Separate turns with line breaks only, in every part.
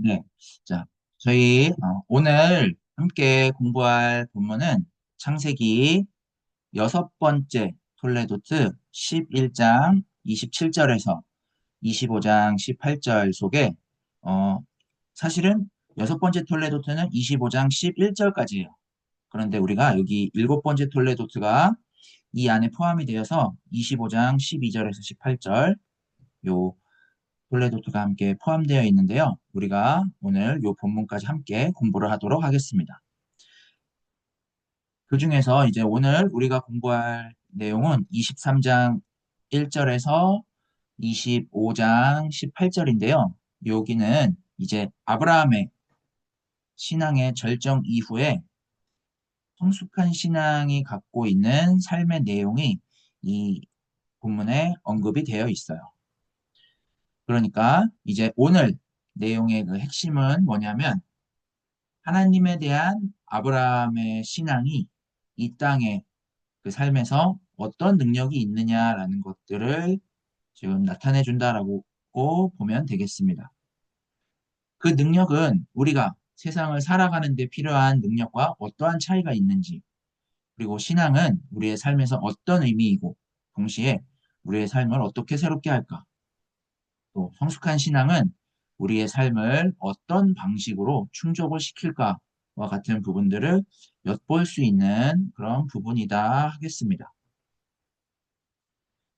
네. 자, 저희 오늘 함께 공부할 본문은 창세기 여섯 번째 톨레도트 11장 27절에서 25장 18절 속에 어, 사실은 여섯 번째 톨레도트는 25장 11절까지예요. 그런데 우리가 여기 일곱 번째 톨레도트가 이 안에 포함이 되어서 25장 12절에서 18절 요 톨레도트가 함께 포함되어 있는데요. 우리가 오늘 이 본문까지 함께 공부를 하도록 하겠습니다. 그 중에서 이제 오늘 우리가 공부할 내용은 23장 1절에서 25장 18절인데요. 여기는 이제 아브라함의 신앙의 절정 이후에 성숙한 신앙이 갖고 있는 삶의 내용이 이 본문에 언급이 되어 있어요. 그러니까 이제 오늘 내용의 그 핵심은 뭐냐면 하나님에 대한 아브라함의 신앙이 이 땅의 그 삶에서 어떤 능력이 있느냐라는 것들을 지금 나타내 준다라고 보면 되겠습니다. 그 능력은 우리가 세상을 살아가는 데 필요한 능력과 어떠한 차이가 있는지, 그리고 신앙은 우리의 삶에서 어떤 의미이고, 동시에 우리의 삶을 어떻게 새롭게 할까? 또 성숙한 신앙은 우리의 삶을 어떤 방식으로 충족을 시킬까와 같은 부분들을 엿볼 수 있는 그런 부분이다 하겠습니다.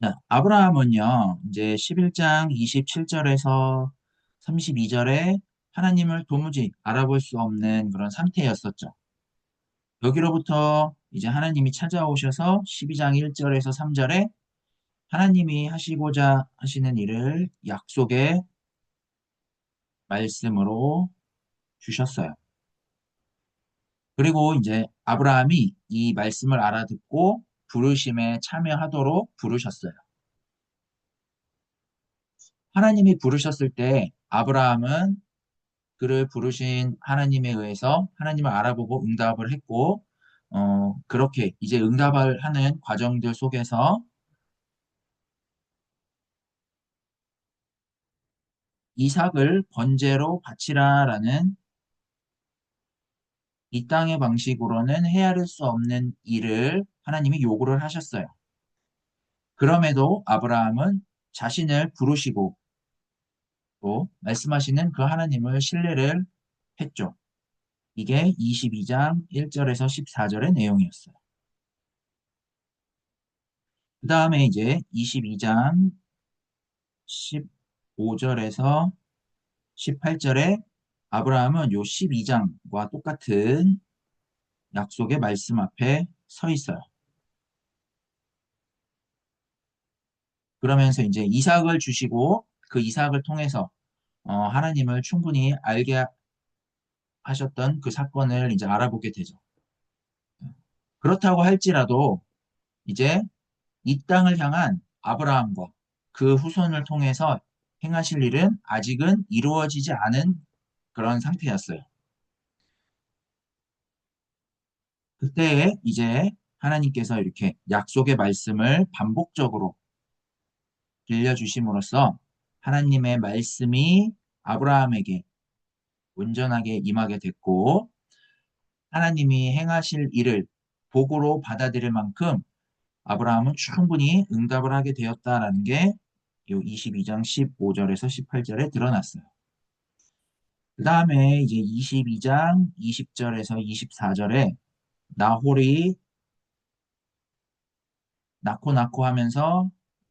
자, 아브라함은요, 이제 11장 27절에서 32절에 하나님을 도무지 알아볼 수 없는 그런 상태였었죠. 여기로부터 이제 하나님이 찾아오셔서 12장 1절에서 3절에 하나님이 하시고자 하시는 일을 약속의 말씀으로 주셨어요. 그리고 이제 아브라함이 이 말씀을 알아듣고 부르심에 참여하도록 부르셨어요. 하나님이 부르셨을 때 아브라함은 그를 부르신 하나님에 의해서 하나님을 알아보고 응답을 했고, 그렇게 이제 응답을 하는 과정들 속에서 이삭을 번제로 바치라라는 이 땅의 방식으로는 헤아릴 수 없는 일을 하나님이 요구를 하셨어요. 그럼에도 아브라함은 자신을 부르시고 또 말씀하시는 그 하나님을 신뢰를 했죠. 이게 22장 1절에서 14절의 내용이었어요. 그 다음에 이제 22장 15절에서 18절에 아브라함은 요 12장과 똑같은 약속의 말씀 앞에 서 있어요. 그러면서 이제 이삭을 주시고 그 이삭을 통해서 하나님을 충분히 알게 하셨던 그 사건을 이제 알아보게 되죠. 그렇다고 할지라도 이제 이 땅을 향한 아브라함과 그 후손을 통해서 행하실 일은 아직은 이루어지지 않은 그런 상태였어요. 그때에 이제 하나님께서 이렇게 약속의 말씀을 반복적으로 들려주심으로써 하나님의 말씀이 아브라함에게 온전하게 임하게 됐고 하나님이 행하실 일을 복으로 받아들일 만큼 아브라함은 충분히 응답을 하게 되었다라는 게 이 22장 15절에서 18절에 드러났어요. 그 다음에 이제 22장 20절에서 24절에 나홀이 낳고 하면서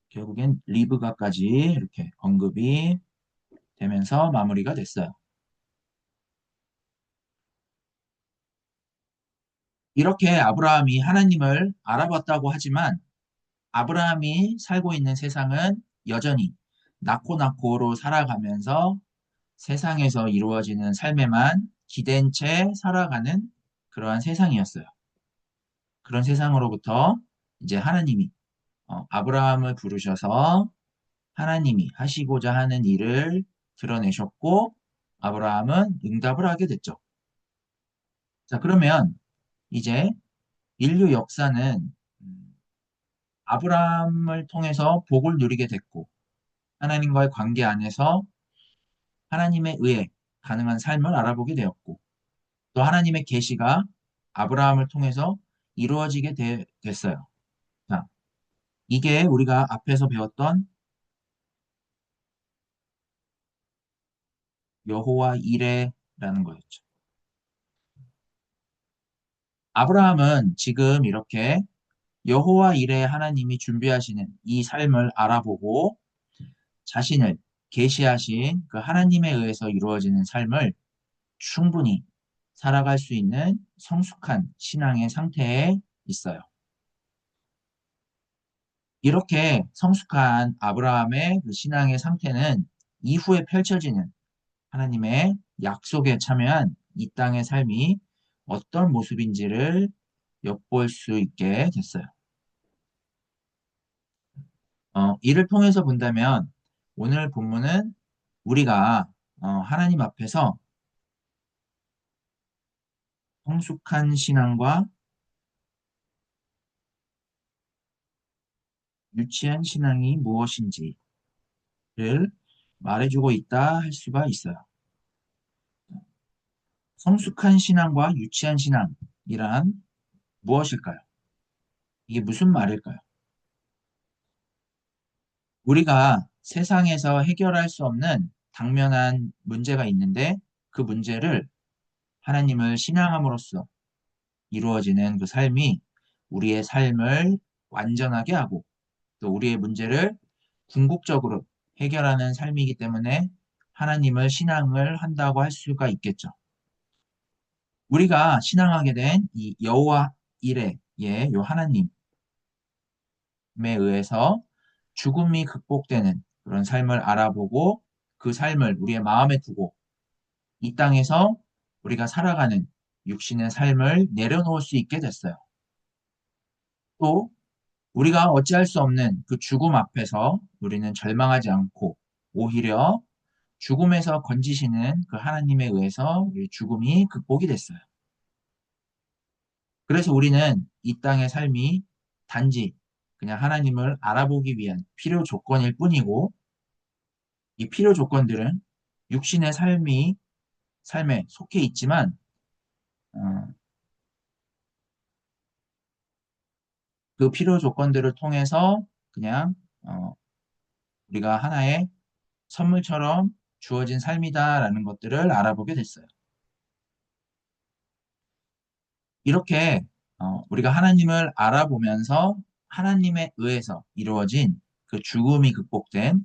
결국엔 리브가까지 이렇게 언급이 되면서 마무리가 됐어요. 이렇게 아브라함이 하나님을 알아봤다고 하지만 아브라함이 살고 있는 세상은 여전히 낳고로 살아가면서 세상에서 이루어지는 삶에만 기댄 채 살아가는 그러한 세상이었어요. 그런 세상으로부터 이제 하나님이 아브라함을 부르셔서 하나님이 하시고자 하는 일을 드러내셨고 아브라함은 응답을 하게 됐죠. 자, 그러면 이제 인류 역사는 아브라함을 통해서 복을 누리게 됐고 하나님과의 관계 안에서 하나님의 의해 가능한 삶을 알아보게 되었고, 또 하나님의 계시가 아브라함을 통해서 이루어지게 됐어요. 자, 이게 우리가 앞에서 배웠던 여호와 이레라는 거였죠. 아브라함은 지금 이렇게 여호와 이레 하나님이 준비하시는 이 삶을 알아보고 자신을 계시하신 그 하나님에 의해서 이루어지는 삶을 충분히 살아갈 수 있는 성숙한 신앙의 상태에 있어요. 이렇게 성숙한 아브라함의 그 신앙의 상태는 이후에 펼쳐지는 하나님의 약속에 참여한 이 땅의 삶이 어떤 모습인지를 엿볼 수 있게 됐어요. 이를 통해서 본다면 오늘 본문은 우리가 하나님 앞에서 성숙한 신앙과 유치한 신앙이 무엇인지를 말해주고 있다 할 수가 있어요. 성숙한 신앙과 유치한 신앙이란 무엇일까요? 이게 무슨 말일까요? 우리가 세상에서 해결할 수 없는 당면한 문제가 있는데 그 문제를 하나님을 신앙함으로써 이루어지는 그 삶이 우리의 삶을 완전하게 하고 또 우리의 문제를 궁극적으로 해결하는 삶이기 때문에 하나님을 신앙을 한다고 할 수가 있겠죠. 우리가 신앙하게 된 이 여호와 이레의 요 하나님에 의해서 죽음이 극복되는 그런 삶을 알아보고 그 삶을 우리의 마음에 두고 이 땅에서 우리가 살아가는 육신의 삶을 내려놓을 수 있게 됐어요. 또 우리가 어찌할 수 없는 그 죽음 앞에서 우리는 절망하지 않고 오히려 죽음에서 건지시는 그 하나님에 의해서 우리 죽음이 극복이 됐어요. 그래서 우리는 이 땅의 삶이 단지 그냥 하나님을 알아보기 위한 필요 조건일 뿐이고 이 필요 조건들은 육신의 삶에 속해 있지만 어, 그 필요 조건들을 통해서 그냥 우리가 하나의 선물처럼 주어진 삶이다라는 것들을 알아보게 됐어요. 이렇게 우리가 하나님을 알아보면서 하나님에 의해서 이루어진 그 죽음이 극복된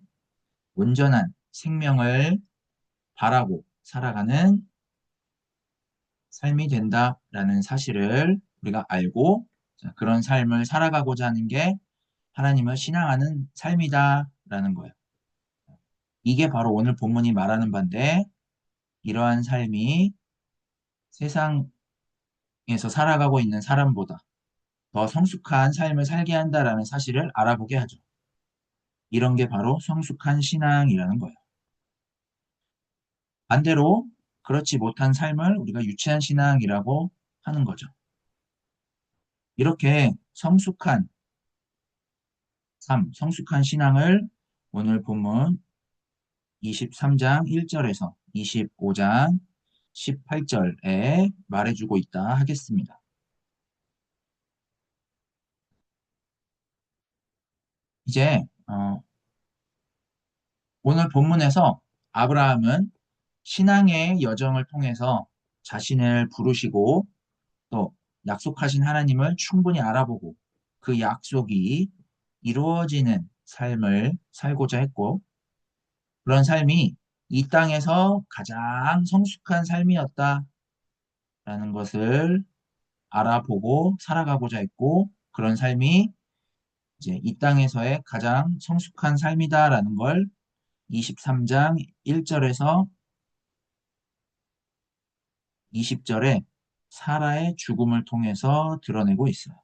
온전한 생명을 바라고 살아가는 삶이 된다라는 사실을 우리가 알고 그런 삶을 살아가고자 하는 게 하나님을 신앙하는 삶이다라는 거예요. 이게 바로 오늘 본문이 말하는 바인데 이러한 삶이 세상에서 살아가고 있는 사람보다 더 성숙한 삶을 살게 한다라는 사실을 알아보게 하죠. 이런 게 바로 성숙한 신앙이라는 거예요. 반대로 그렇지 못한 삶을 우리가 유치한 신앙이라고 하는 거죠. 이렇게 성숙한 삶, 성숙한 신앙을 오늘 본문 23장 1절에서 25장 18절에 말해주고 있다 하겠습니다. 이제 오늘 본문에서 아브라함은 신앙의 여정을 통해서 자신을 부르시고 또 약속하신 하나님을 충분히 알아보고 그 약속이 이루어지는 삶을 살고자 했고 그런 삶이 이 땅에서 가장 성숙한 삶이었다라는 것을 알아보고 살아가고자 했고 그런 삶이 이제 이 땅에서의 가장 성숙한 삶이다라는 걸 23장 1절에서 20절에 사라의 죽음을 통해서 드러내고 있어요.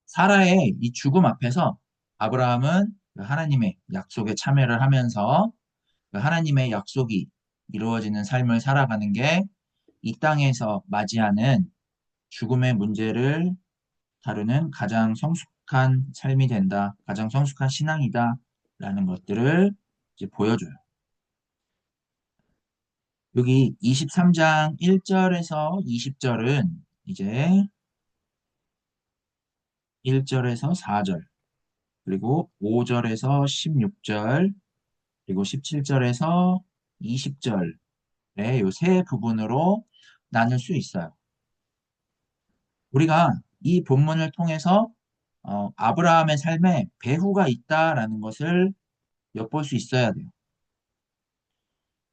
사라의 이 죽음 앞에서 아브라함은 그 하나님의 약속에 참여를 하면서 그 하나님의 약속이 이루어지는 삶을 살아가는 게 이 땅에서 맞이하는 죽음의 문제를 다루는 가장 성숙한 삶이 된다. 가장 성숙한 신앙이다. 라는 것들을 이제 보여줘요. 여기 23장 1절에서 20절은 이제 1절에서 4절, 그리고 5절에서 16절, 그리고 17절에서 20절의 이 세 부분으로 나눌 수 있어요. 우리가 이 본문을 통해서 아브라함의 삶에 배후가 있다라는 것을 엿볼 수 있어야 돼요.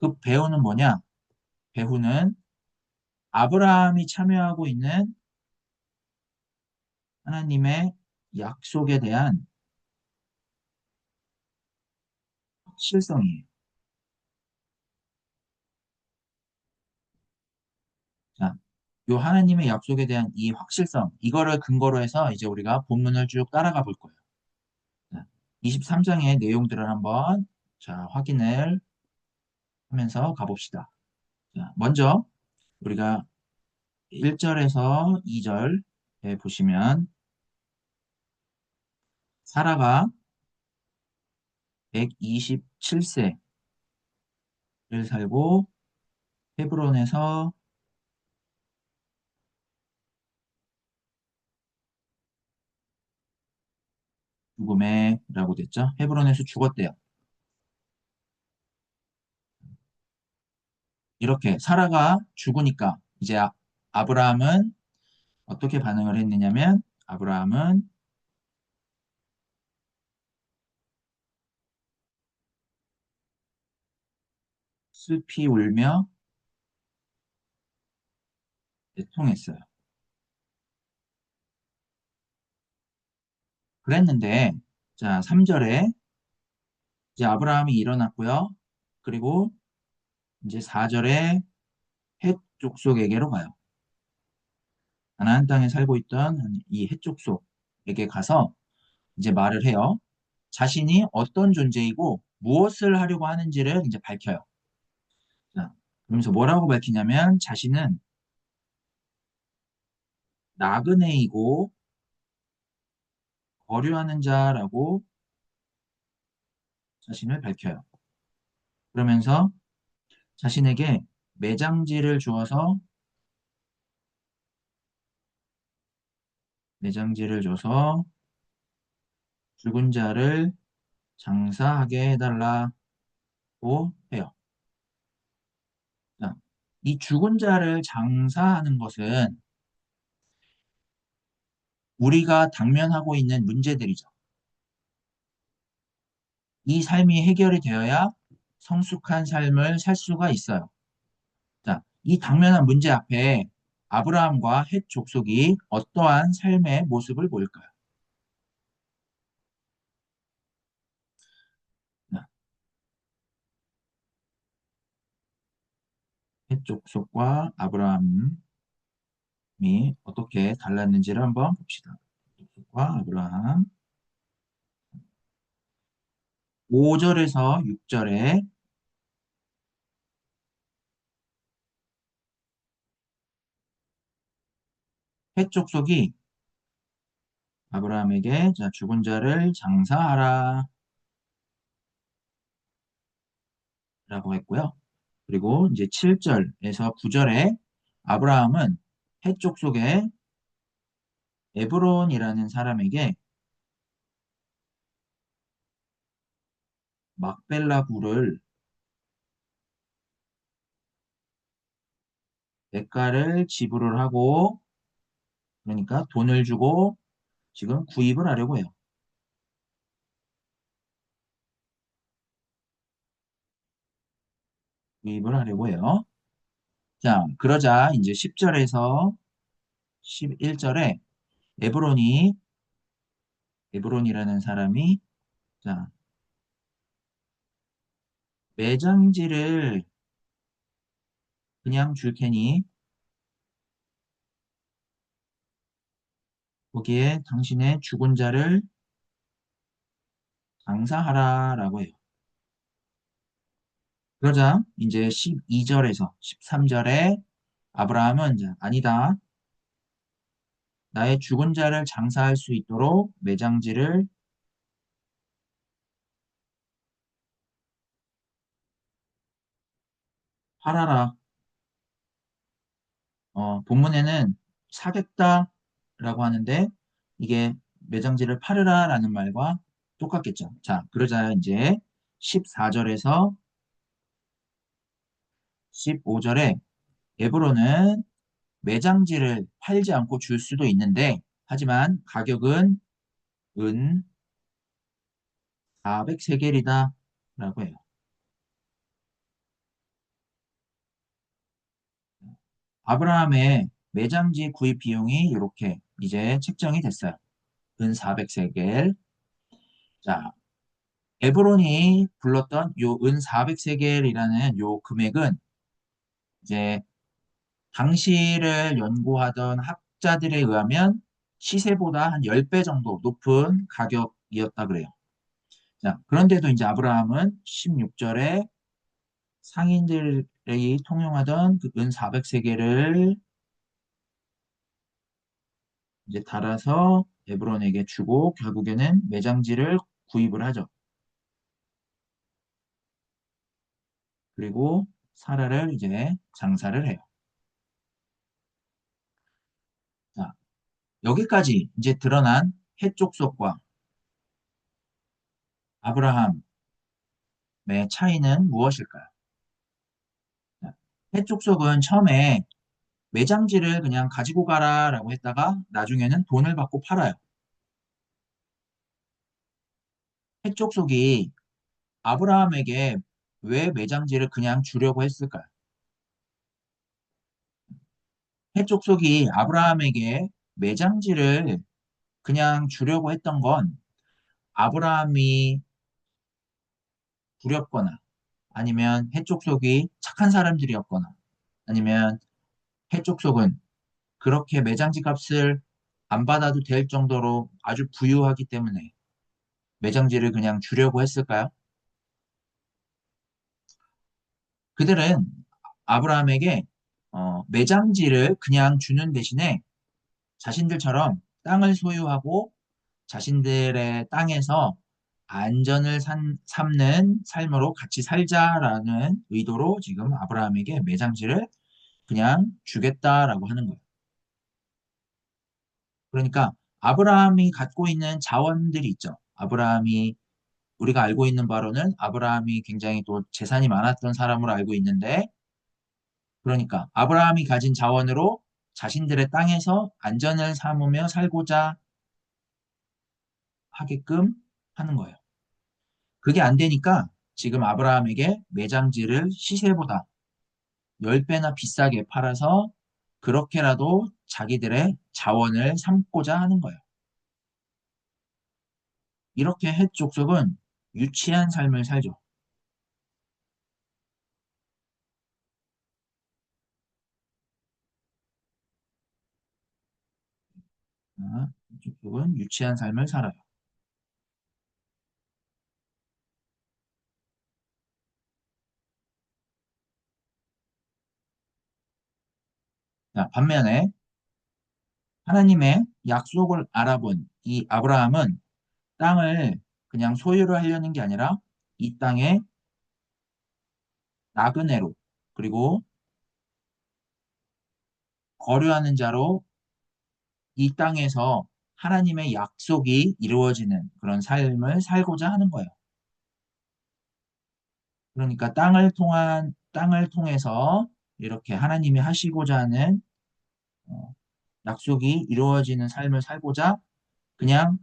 그 배후는 뭐냐? 배후는 아브라함이 참여하고 있는 하나님의 약속에 대한 확실성이에요. 자, 요 하나님의 약속에 대한 이 확실성, 이거를 근거로 해서 이제 우리가 본문을 쭉 따라가 볼 거예요. 자, 23장의 내용들을 한번 확인을 하면서 가봅시다. 자, 먼저 우리가 1절에서 2절에 보시면 사라가 127세를 살고 헤브론에서 죽음에라고 됐죠. 헤브론에서 죽었대요. 이렇게 사라가 죽으니까 이제 아브라함은 어떻게 반응을 했느냐면 아브라함은 슬피 울며 애통했어요. 그랬는데 자 3절에 이제 아브라함이 일어났고요. 그리고 이제 4절에 헷 족속에게로 가요. 가나안 땅에 살고 있던 이 헷 족속에게 가서 이제 말을 해요. 자신이 어떤 존재이고 무엇을 하려고 하는지를 이제 밝혀요. 자, 그러면서 뭐라고 밝히냐면 자신은 나그네이고 거류하는 자라고 자신을 밝혀요. 그러면서 자신에게 매장지를 주어서 매장지를 줘서 죽은 자를 장사하게 해달라고 해요. 자, 이 죽은 자를 장사하는 것은 우리가 당면하고 있는 문제들이죠. 이 삶이 해결이 되어야 성숙한 삶을 살 수가 있어요. 자, 이 당면한 문제 앞에 아브라함과 헷 족속이 어떠한 삶의 모습을 보일까요? 자, 헷 족속과 아브라함이 어떻게 달랐는지를 한번 봅시다. 헷 족속과 아브라함 5절에서 6절에 헷 족속이 아브라함에게 자, 죽은 자를 장사하라 라고 했고요. 그리고 이제 7절에서 9절에 아브라함은 헷 족속의 에브론이라는 사람에게 막벨라 굴을 대가를 지불을 하고 그러니까 돈을 주고 지금 구입을 하려고 해요. 구입을 하려고 해요. 자, 그러자 이제 10절에서 11절에 에브론이 에브론이라는 사람이 자, 매장지를 그냥 줄 테니 거기에 당신의 죽은 자를 장사하라라고 해요. 그러자 이제 12절에서 13절에 아브라함은 이제 아니다. 나의 죽은 자를 장사할 수 있도록 매장지를 팔아라. 본문에는 사겠다라고 하는데 이게 매장지를 팔으라라는 말과 똑같겠죠. 자, 그러자 이제 14절에서 15절에 에브론은 매장지를 팔지 않고 줄 수도 있는데 하지만 가격은 은 400세겔이다 라고 해요. 아브라함의 매장지 구입 비용이 이렇게 이제 책정이 됐어요. 은 400세겔. 자, 에브론이 불렀던 요 은 400세겔이라는 요 금액은 이제 당시를 연구하던 학자들에 의하면 시세보다 한 10배 정도 높은 가격이었다 그래요. 자, 그런데도 이제 아브라함은 16절에 상인들이 통용하던 그 은 400세겔을 이제 달아서 에브론에게 주고 결국에는 매장지를 구입을 하죠. 그리고 사라를 이제 장사를 해요. 자, 여기까지 이제 드러난 해족속과 아브라함의 차이는 무엇일까요? 자, 해족속은 처음에 매장지를 그냥 가지고 가라라고 했다가 나중에는 돈을 받고 팔아요. 해족속이 아브라함에게 왜 매장지를 그냥 주려고 했을까요? 해족속이 아브라함에게 매장지를 그냥 주려고 했던 건 아브라함이 두렵거나 아니면 해족속이 착한 사람들이었거나 아니면 해족속은 그렇게 매장지 값을 안 받아도 될 정도로 아주 부유하기 때문에 매장지를 그냥 주려고 했을까요? 그들은 아브라함에게 매장지를 그냥 주는 대신에 자신들처럼 땅을 소유하고 자신들의 땅에서 안전을 삼는 삶으로 같이 살자라는 의도로 지금 아브라함에게 매장지를 그냥 주겠다라고 하는 거예요. 그러니까 아브라함이 갖고 있는 자원들이 있죠. 아브라함이 우리가 알고 있는 바로는 아브라함이 굉장히 또 재산이 많았던 사람으로 알고 있는데 그러니까 아브라함이 가진 자원으로 자신들의 땅에서 안전을 삼으며 살고자 하게끔 하는 거예요. 그게 안 되니까 지금 아브라함에게 매장지를 시세보다 10배나 비싸게 팔아서 그렇게라도 자기들의 자원을 삼고자 하는 거예요. 이렇게 헷 족속은 유치한 삶을 살죠. 헷 족속은 유치한 삶을 살아요. 자, 반면에 하나님의 약속을 알아본 이 아브라함은 땅을 그냥 소유를 하려는 게 아니라 이 땅에 나그네로 그리고 거류하는 자로 이 땅에서 하나님의 약속이 이루어지는 그런 삶을 살고자 하는 거예요. 그러니까 땅을 통해서 이렇게 하나님이 하시고자 하는 어, 약속이 이루어지는 삶을 살고자 그냥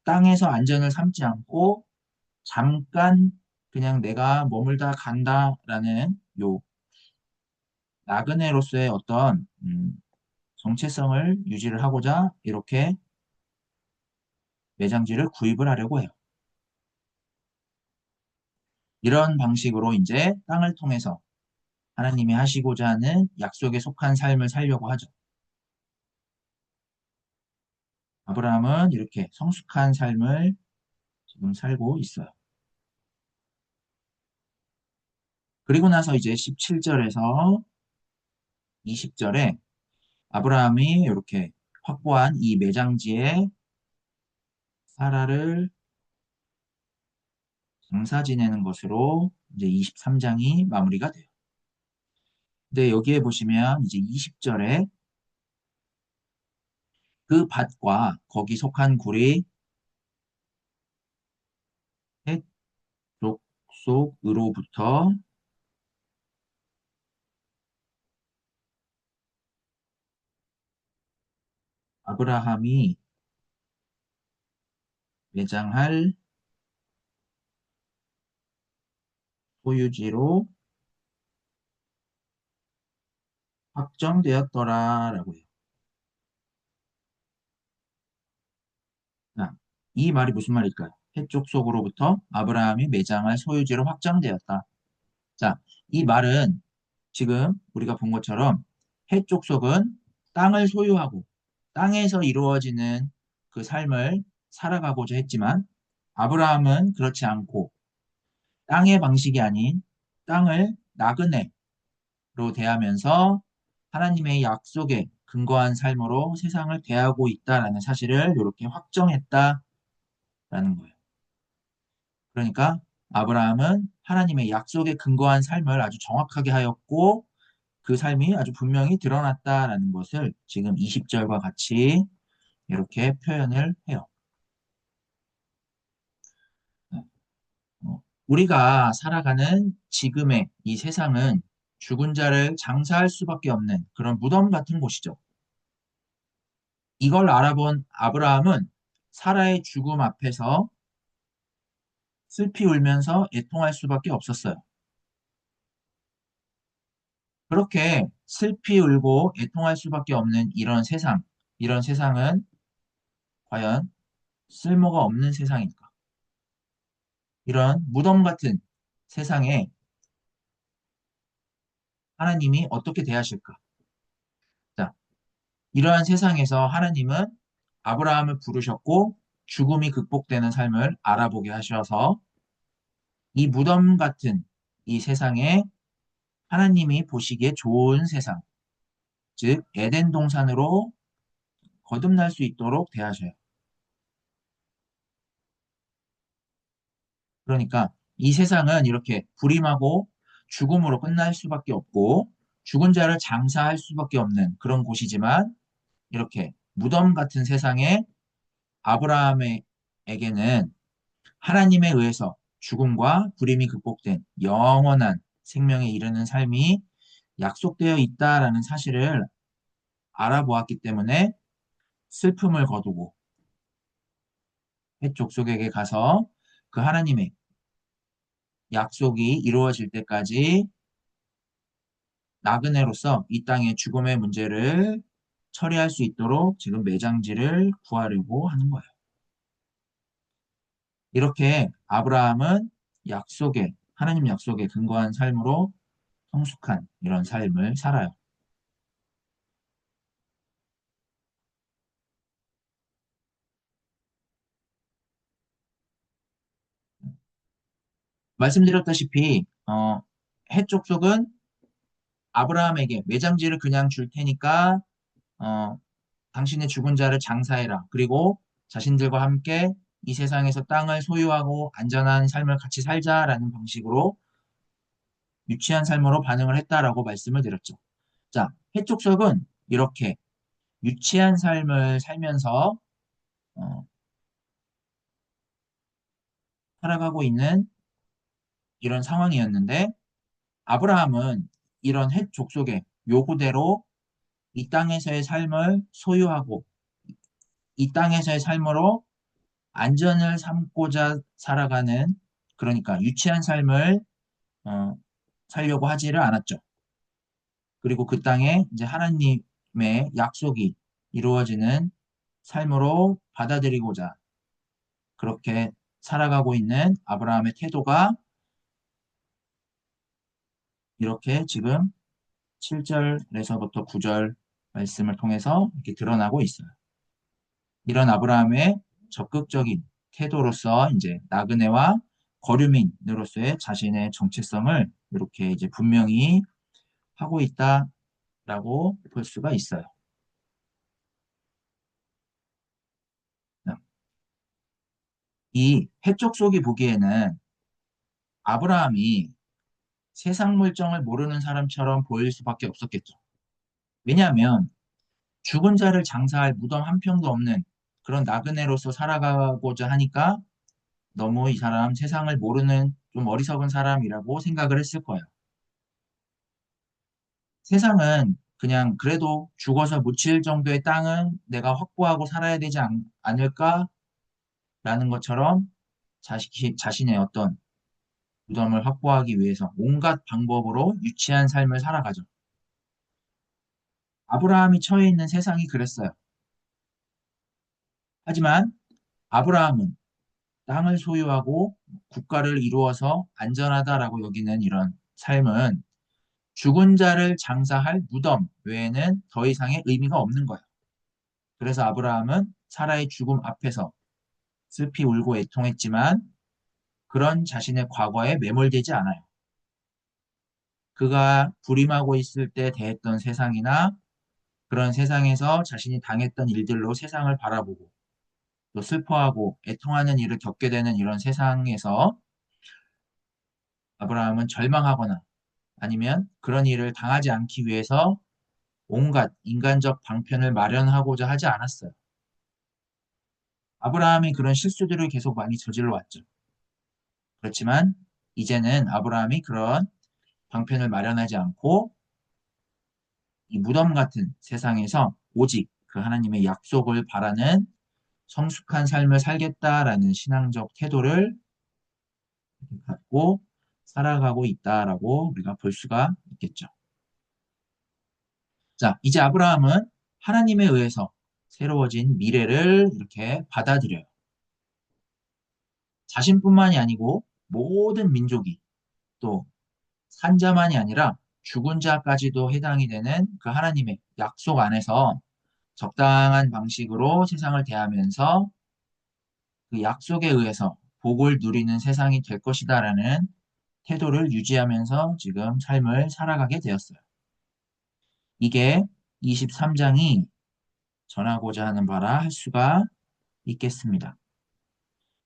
땅에서 안전을 삼지 않고 잠깐 그냥 내가 머물다 간다라는 요 나그네로서의 어떤 정체성을 유지를 하고자 이렇게 매장지를 구입을 하려고 해요. 이런 방식으로 이제 땅을 통해서 하나님이 하시고자 하는 약속에 속한 삶을 살려고 하죠. 아브라함은 이렇게 성숙한 삶을 지금 살고 있어요. 그리고 나서 이제 17절에서 20절에 아브라함이 이렇게 확보한 이 매장지에 사라를 장사 지내는 것으로 이제 23장이 마무리가 돼요. 근데 여기에 보시면 이제 20절에 그 밭과 거기 속한 굴이 헷 족속으로부터 아브라함이 매장할 소유지로 확정되었더라라고 해요. 자, 이 말이 무슨 말일까요? 해쪽 속으로부터 아브라함이 매장할 소유지로 확정되었다. 자, 이 말은 지금 우리가 본 것처럼 해쪽 속은 땅을 소유하고 땅에서 이루어지는 그 삶을 살아가고자 했지만 아브라함은 그렇지 않고 땅의 방식이 아닌 땅을 나그네로 대하면서 하나님의 약속에 근거한 삶으로 세상을 대하고 있다라는 사실을 이렇게 확정했다라는 거예요. 그러니까 아브라함은 하나님의 약속에 근거한 삶을 아주 정확하게 하였고 그 삶이 아주 분명히 드러났다라는 것을 지금 20절과 같이 이렇게 표현을 해요. 우리가 살아가는 지금의 이 세상은 죽은 자를 장사할 수밖에 없는 그런 무덤 같은 곳이죠. 이걸 알아본 아브라함은 사라의 죽음 앞에서 슬피 울면서 애통할 수밖에 없었어요. 그렇게 슬피 울고 애통할 수밖에 없는 이런 세상은 과연 쓸모가 없는 세상일까? 이런 무덤 같은 세상에 하나님이 어떻게 대하실까? 자, 이러한 세상에서 하나님은 아브라함을 부르셨고 죽음이 극복되는 삶을 알아보게 하셔서 이 무덤 같은 이 세상에 하나님이 보시기에 좋은 세상, 즉 에덴 동산으로 거듭날 수 있도록 대하셔요. 그러니까 이 세상은 이렇게 불임하고 죽음으로 끝날 수밖에 없고 죽은 자를 장사할 수밖에 없는 그런 곳이지만 이렇게 무덤 같은 세상에 아브라함에게는 하나님에 의해서 죽음과 불임이 극복된 영원한 생명에 이르는 삶이 약속되어 있다라는 사실을 알아보았기 때문에 슬픔을 거두고 헷 족속에게 가서 그 하나님의 약속이 이루어질 때까지 나그네로서 이 땅의 죽음의 문제를 처리할 수 있도록 지금 매장지를 구하려고 하는 거예요. 이렇게 아브라함은 하나님 약속에 근거한 삶으로 성숙한 이런 삶을 살아요. 말씀드렸다시피, 해쪽 속은 아브라함에게 매장지를 그냥 줄 테니까, 어, 당신의 죽은 자를 장사해라. 그리고 자신들과 함께 이 세상에서 땅을 소유하고 안전한 삶을 같이 살자라는 방식으로 유치한 삶으로 반응을 했다라고 말씀을 드렸죠. 자, 해족석은 이렇게 유치한 삶을 살면서 어, 살아가고 있는 이런 상황이었는데 아브라함은 이런 헷 족속의 요구대로 이 땅에서의 삶을 소유하고 이 땅에서의 삶으로 안전을 삼고자 살아가는 그러니까 유치한 삶을 어, 살려고 하지를 않았죠. 그리고 그 땅에 이제 하나님의 약속이 이루어지는 삶으로 받아들이고자 그렇게 살아가고 있는 아브라함의 태도가 이렇게 지금 7절에서부터 9절 말씀을 통해서 이렇게 드러나고 있어요. 이런 아브라함의 적극적인 태도로서 이제 나그네와 거류민으로서의 자신의 정체성을 이렇게 이제 분명히 하고 있다라고 볼 수가 있어요. 이 해적 속이 보기에는 아브라함이 세상 물정을 모르는 사람처럼 보일 수밖에 없었겠죠. 왜냐하면 죽은 자를 장사할 무덤 한 평도 없는 그런 나그네로서 살아가고자 하니까 너무 이 사람 세상을 모르는 좀 어리석은 사람이라고 생각을 했을 거예요. 세상은 그냥 그래도 죽어서 묻힐 정도의 땅은 내가 확보하고 살아야 되지 않을까라는 것처럼 자신의 어떤 무덤을 확보하기 위해서 온갖 방법으로 유치한 삶을 살아가죠. 아브라함이 처해 있는 세상이 그랬어요. 하지만 아브라함은 땅을 소유하고 국가를 이루어서 안전하다라고 여기는 이런 삶은 죽은 자를 장사할 무덤 외에는 더 이상의 의미가 없는 거예요. 그래서 아브라함은 사라의 죽음 앞에서 슬피 울고 애통했지만 그런 자신의 과거에 매몰되지 않아요. 그가 불임하고 있을 때 대했던 세상이나 그런 세상에서 자신이 당했던 일들로 세상을 바라보고 또 슬퍼하고 애통하는 일을 겪게 되는 이런 세상에서 아브라함은 절망하거나 아니면 그런 일을 당하지 않기 위해서 온갖 인간적 방편을 마련하고자 하지 않았어요. 아브라함이 그런 실수들을 계속 많이 저질러 왔죠. 그렇지만 이제는 아브라함이 그런 방편을 마련하지 않고 이 무덤 같은 세상에서 오직 그 하나님의 약속을 바라는 성숙한 삶을 살겠다라는 신앙적 태도를 갖고 살아가고 있다라고 우리가 볼 수가 있겠죠. 자, 이제 아브라함은 하나님에 의해서 새로워진 미래를 이렇게 받아들여요. 자신뿐만이 아니고 모든 민족이 또 산자만이 아니라 죽은 자까지도 해당이 되는 그 하나님의 약속 안에서 적당한 방식으로 세상을 대하면서 그 약속에 의해서 복을 누리는 세상이 될 것이다라는 태도를 유지하면서 지금 삶을 살아가게 되었어요. 이게 23장이 전하고자 하는 바라 할 수가 있겠습니다.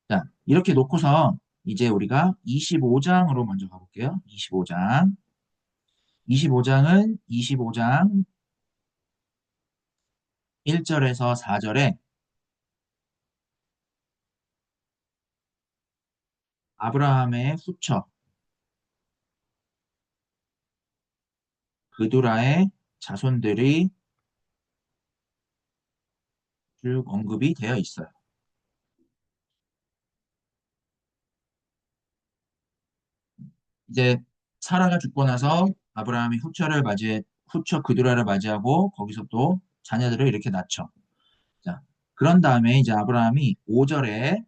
자, 이렇게 놓고서 이제 우리가 25장으로 먼저 가볼게요. 25장. 25장은 25장 1절에서 4절에 아브라함의 후처 그두라의 자손들이 쭉 언급이 되어 있어요. 이제 사라가 죽고 나서 아브라함이 후처 그두라를 맞이하고 거기서 또 자녀들을 이렇게 낳죠. 자, 그런 다음에 이제 아브라함이 5절에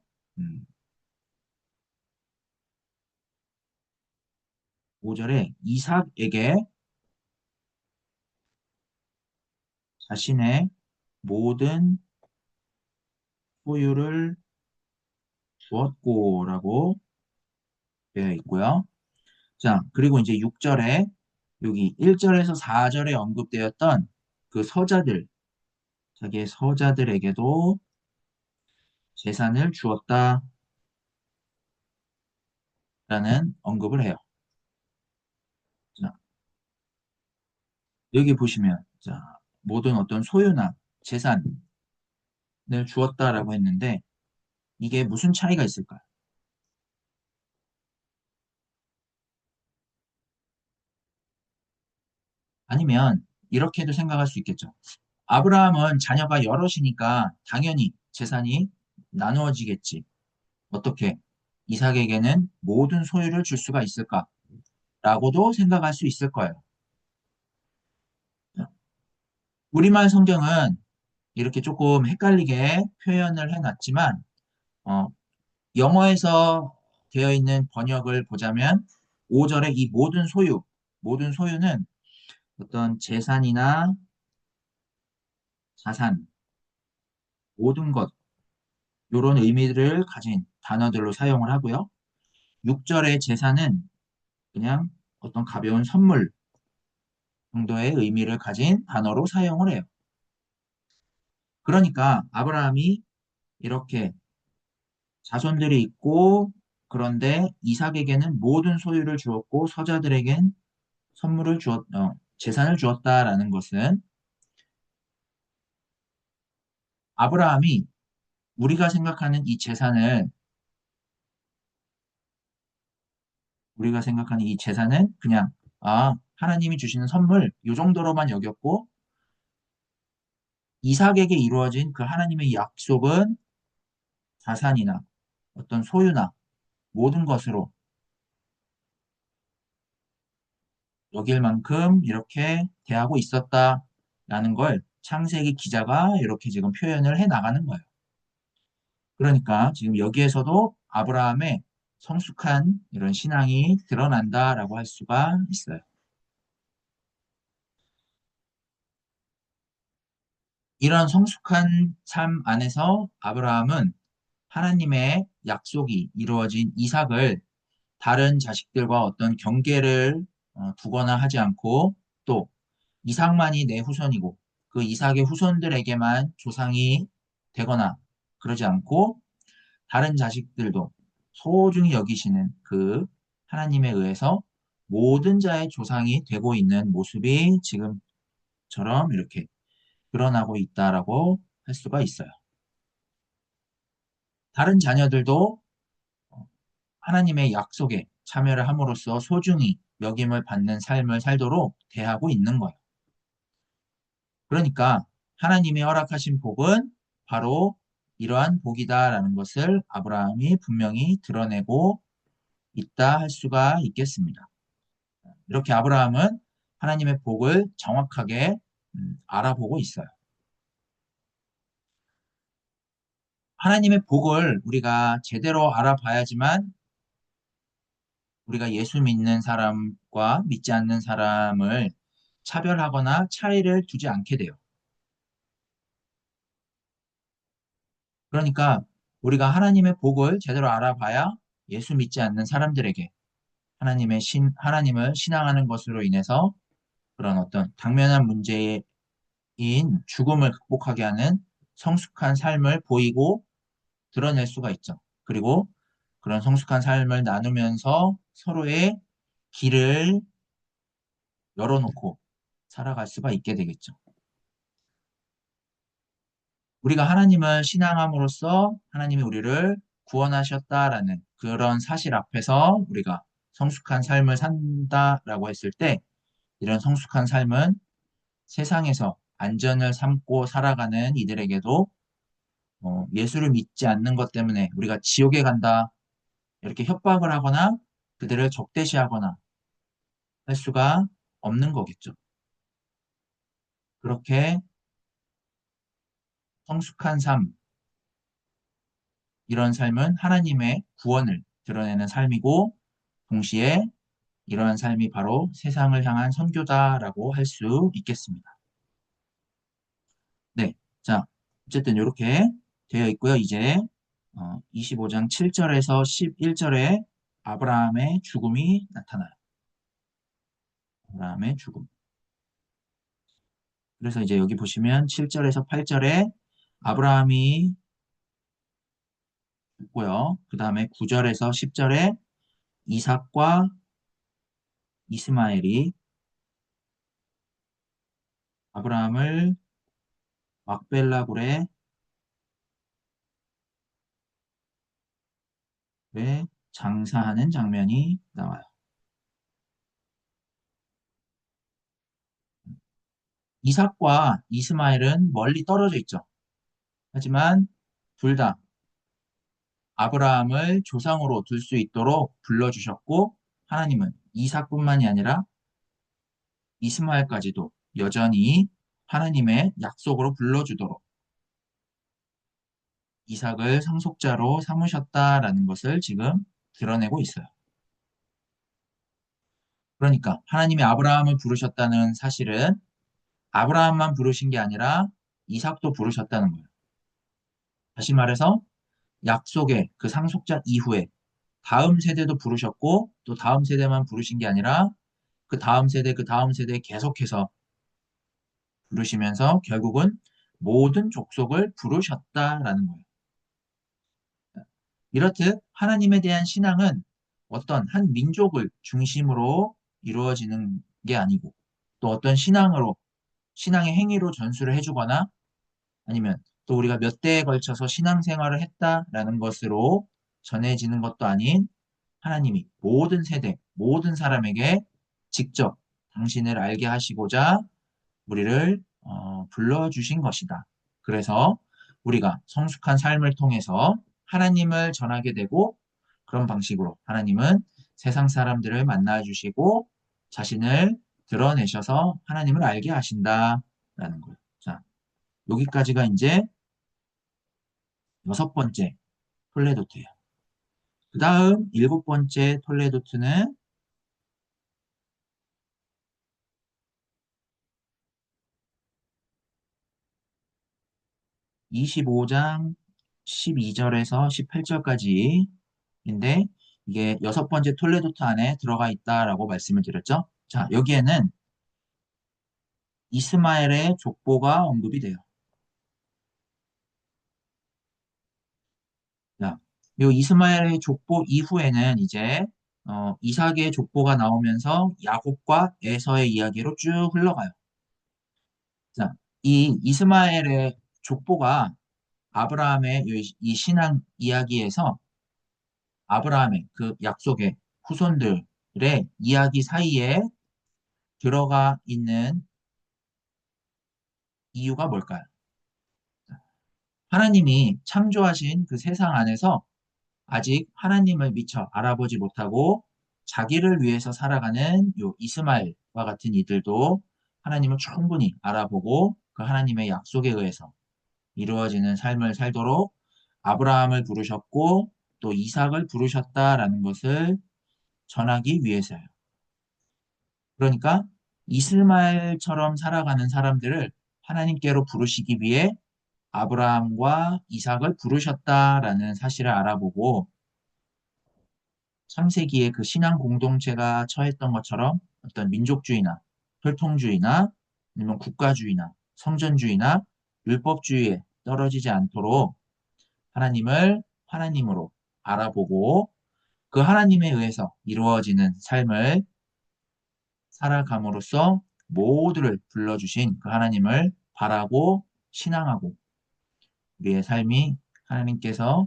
5절에 이삭에게 자신의 모든 소유를 주었고라고 되어 있고요. 자, 그리고 이제 6절에 여기 1절에서 4절에 언급되었던 그 서자들, 자기의 서자들에게도 재산을 주었다라는 언급을 해요. 자, 여기 보시면 자, 모든 어떤 소유나 재산을 주었다라고 했는데 이게 무슨 차이가 있을까요? 아니면 이렇게도 생각할 수 있겠죠. 아브라함은 자녀가 여럿이니까 당연히 재산이 나누어지겠지. 어떻게? 이삭에게는 모든 소유를 줄 수가 있을까라고도 생각할 수 있을 거예요. 우리말 성경은 이렇게 조금 헷갈리게 표현을 해놨지만, 어, 영어에서 되어 있는 번역을 보자면 5절에 이 모든 소유는 어떤 재산이나 자산, 모든 것, 이런 의미를 가진 단어들로 사용을 하고요. 6절의 재산은 그냥 어떤 가벼운 선물 정도의 의미를 가진 단어로 사용을 해요. 그러니까 아브라함이 이렇게 자손들이 있고 그런데 이삭에게는 모든 소유를 주었고 서자들에겐 재산을 주었다라는 것은 아브라함이 우리가 생각하는 이 재산을 우리가 생각하는 이 재산은 그냥 하나님이 주시는 선물 이 정도로만 여겼고 이삭에게 이루어진 그 하나님의 약속은 자산이나 어떤 소유나 모든 것으로 여길 만큼 이렇게 대하고 있었다라는 걸 창세기 기자가 이렇게 지금 표현을 해 나가는 거예요. 그러니까 지금 여기에서도 아브라함의 성숙한 이런 신앙이 드러난다라고 할 수가 있어요. 이런 성숙한 삶 안에서 아브라함은 하나님의 약속이 이루어진 이삭을 다른 자식들과 어떤 경계를 두거나 하지 않고 또 이삭만이 내 후손이고 그 이삭의 후손들에게만 조상이 되거나 그러지 않고 다른 자식들도 소중히 여기시는 그 하나님에 의해서 모든 자의 조상이 되고 있는 모습이 지금처럼 이렇게 드러나고 있다라고 할 수가 있어요. 다른 자녀들도 하나님의 약속에 참여를 함으로써 소중히 여김을 받는 삶을 살도록 대하고 있는 거예요. 그러니까 하나님이 허락하신 복은 바로 이러한 복이다라는 것을 아브라함이 분명히 드러내고 있다 할 수가 있겠습니다. 이렇게 아브라함은 하나님의 복을 정확하게 알아보고 있어요. 하나님의 복을 우리가 제대로 알아봐야지만 우리가 예수 믿는 사람과 믿지 않는 사람을 차별하거나 차이를 두지 않게 돼요. 그러니까 우리가 하나님의 복을 제대로 알아봐야 예수 믿지 않는 사람들에게 하나님을 신앙하는 것으로 인해서 그런 어떤 당면한 문제인 죽음을 극복하게 하는 성숙한 삶을 보이고 드러낼 수가 있죠. 그리고 그런 성숙한 삶을 나누면서 서로의 길을 열어놓고 살아갈 수가 있게 되겠죠. 우리가 하나님을 신앙함으로써 하나님이 우리를 구원하셨다라는 그런 사실 앞에서 우리가 성숙한 삶을 산다라고 했을 때 이런 성숙한 삶은 세상에서 안전을 삼고 살아가는 이들에게도 예수를 믿지 않는 것 때문에 우리가 지옥에 간다 이렇게 협박을 하거나 그들을 적대시하거나 할 수가 없는 거겠죠. 그렇게 성숙한 삶, 이런 삶은 하나님의 구원을 드러내는 삶이고 동시에 이러한 삶이 바로 세상을 향한 선교다라고 할 수 있겠습니다. 네. 자, 어쨌든 이렇게 되어 있고요. 이제 25장 7절에서 11절에 아브라함의 죽음이 나타나요. 아브라함의 죽음. 그래서 이제 여기 보시면 7절에서 8절에 아브라함이 죽고요. 그 다음에 9절에서 10절에 이삭과 이스마엘이 아브라함을 막벨라 굴에 장사하는 장면이 나와요. 이삭과 이스마엘은 멀리 떨어져 있죠. 하지만 둘 다 아브라함을 조상으로 둘 수 있도록 불러주셨고 하나님은 이삭뿐만이 아니라 이스마엘까지도 여전히 하나님의 약속으로 불러주도록 이삭을 상속자로 삼으셨다라는 것을 지금 드러내고 있어요. 그러니까 하나님이 아브라함을 부르셨다는 사실은 아브라함만 부르신 게 아니라 이삭도 부르셨다는 거예요. 다시 말해서 약속의 그 상속자 이후에 다음 세대도 부르셨고 또 다음 세대만 부르신 게 아니라 그 다음 세대 그 다음 세대 계속해서 부르시면서 결국은 모든 족속을 부르셨다라는 거예요. 이렇듯 하나님에 대한 신앙은 어떤 한 민족을 중심으로 이루어지는 게 아니고 또 어떤 신앙의 행위로 전수를 해주거나 아니면 또 우리가 몇 대에 걸쳐서 신앙생활을 했다라는 것으로 전해지는 것도 아닌 하나님이 모든 세대, 모든 사람에게 직접 당신을 알게 하시고자 우리를 불러주신 것이다. 그래서 우리가 성숙한 삶을 통해서 하나님을 전하게 되고 그런 방식으로 하나님은 세상 사람들을 만나주시고 자신을 드러내셔서 하나님을 알게 하신다라는 거예요. 자, 여기까지가 이제 여섯 번째 톨레도트예요. 그 다음 일곱 번째 톨레도트는 25장 12절에서 18절까지인데 이게 여섯 번째 톨레도트 안에 들어가 있다라고 말씀을 드렸죠. 자, 여기에는 이스마엘의 족보가 언급이 돼요. 자, 이 이스마엘의 족보 이후에는 이제 이삭의 족보가 나오면서 야곱과 에서의 이야기로 쭉 흘러가요. 자, 이 이스마엘의 족보가 아브라함의 이 신앙 이야기에서 아브라함의 그 약속의 후손들의 이야기 사이에 들어가 있는 이유가 뭘까요? 하나님이 창조하신 그 세상 안에서 아직 하나님을 미처 알아보지 못하고 자기를 위해서 살아가는 요 이스마엘과 같은 이들도 하나님을 충분히 알아보고 그 하나님의 약속에 의해서 이루어지는 삶을 살도록 아브라함을 부르셨고 또 이삭을 부르셨다라는 것을 전하기 위해서예요. 그러니까 이스마엘처럼 살아가는 사람들을 하나님께로 부르시기 위해 아브라함과 이삭을 부르셨다라는 사실을 알아보고 창세기에 그 신앙 공동체가 처했던 것처럼 어떤 민족주의나 혈통주의나 아니면 국가주의나 성전주의나 율법주의에 떨어지지 않도록 하나님을 하나님으로 알아보고 그 하나님에 의해서 이루어지는 삶을 살아감으로써 모두를 불러주신 그 하나님을 바라고 신앙하고 우리의 삶이 하나님께서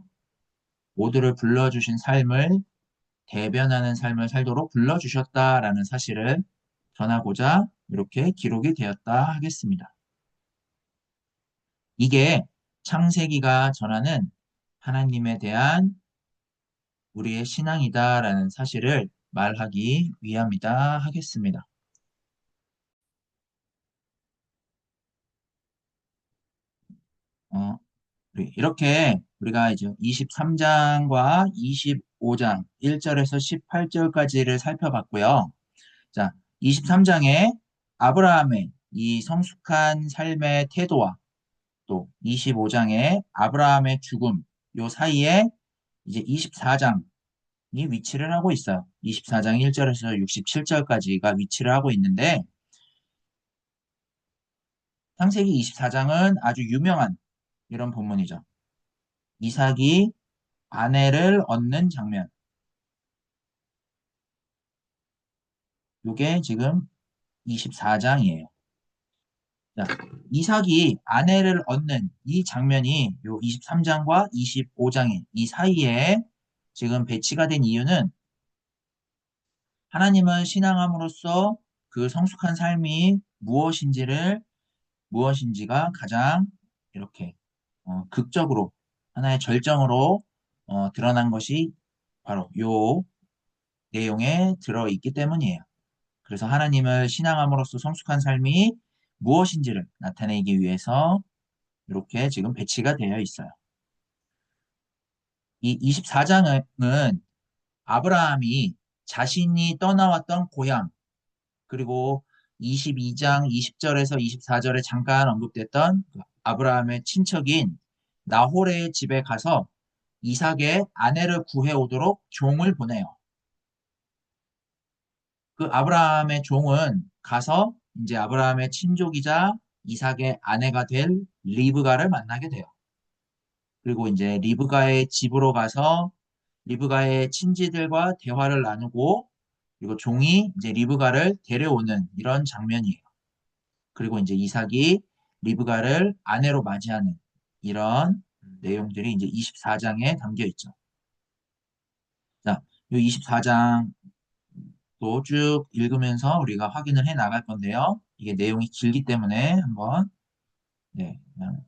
모두를 불러주신 삶을 대변하는 삶을 살도록 불러주셨다라는 사실을 전하고자 이렇게 기록이 되었다 하겠습니다. 이게 창세기가 전하는 하나님에 대한 우리의 신앙이다라는 사실을 말하기 위함이다 하겠습니다. 어, 이렇게 우리가 이제 23장과 25장 1절에서 18절까지를 살펴봤고요. 자, 23장에 아브라함의 이 성숙한 삶의 태도와 또 25장에 아브라함의 죽음 요 사이에 이제 24장이 위치를 하고 있어요. 24장 1절에서 67절까지가 위치를 하고 있는데 창세기 24장은 아주 유명한 이런 본문이죠. 이삭이 아내를 얻는 장면. 요게 지금 24장이에요. 자, 이삭이 아내를 얻는 이 장면이 요 23장과 25장의 이 사이에 지금 배치가 된 이유는 하나님을 신앙함으로써 그 성숙한 삶이 무엇인지가 가장 이렇게 극적으로 하나의 절정으로 드러난 것이 바로 요 내용에 들어있기 때문이에요. 그래서 하나님을 신앙함으로써 성숙한 삶이 무엇인지를 나타내기 위해서 이렇게 지금 배치가 되어 있어요. 이 24장은 아브라함이 자신이 떠나왔던 고향, 그리고 22장 20절에서 24절에 잠깐 언급됐던 그 아브라함의 친척인 나홀의 집에 가서 이삭의 아내를 구해오도록 종을 보내요. 그 아브라함의 종은 가서 이제 아브라함의 친족이자 이삭의 아내가 될 리브가를 만나게 돼요. 그리고 이제 리브가의 집으로 가서 리브가의 친지들과 대화를 나누고 그리고 종이 이제 리브가를 데려오는 이런 장면이에요. 그리고 이제 이삭이 리브가를 아내로 맞이하는 이런 내용들이 이제 24장에 담겨 있죠. 자, 이 24장도 쭉 읽으면서 우리가 확인을 해 나갈 건데요. 이게 내용이 길기 때문에 한번 네, 그냥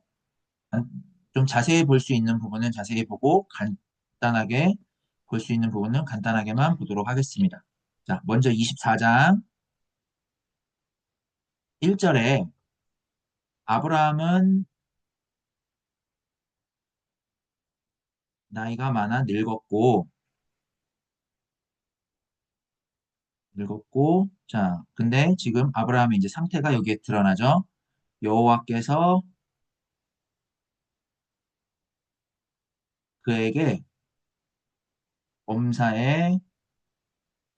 좀 자세히 볼 수 있는 부분은 자세히 보고 간단하게 볼 수 있는 부분은 간단하게만 보도록 하겠습니다. 자, 먼저 24장 1절에 아브라함은 나이가 많아 늙었고, 자, 근데 지금 아브라함의 이제 상태가 여기에 드러나죠. 여호와께서 그에게 범사에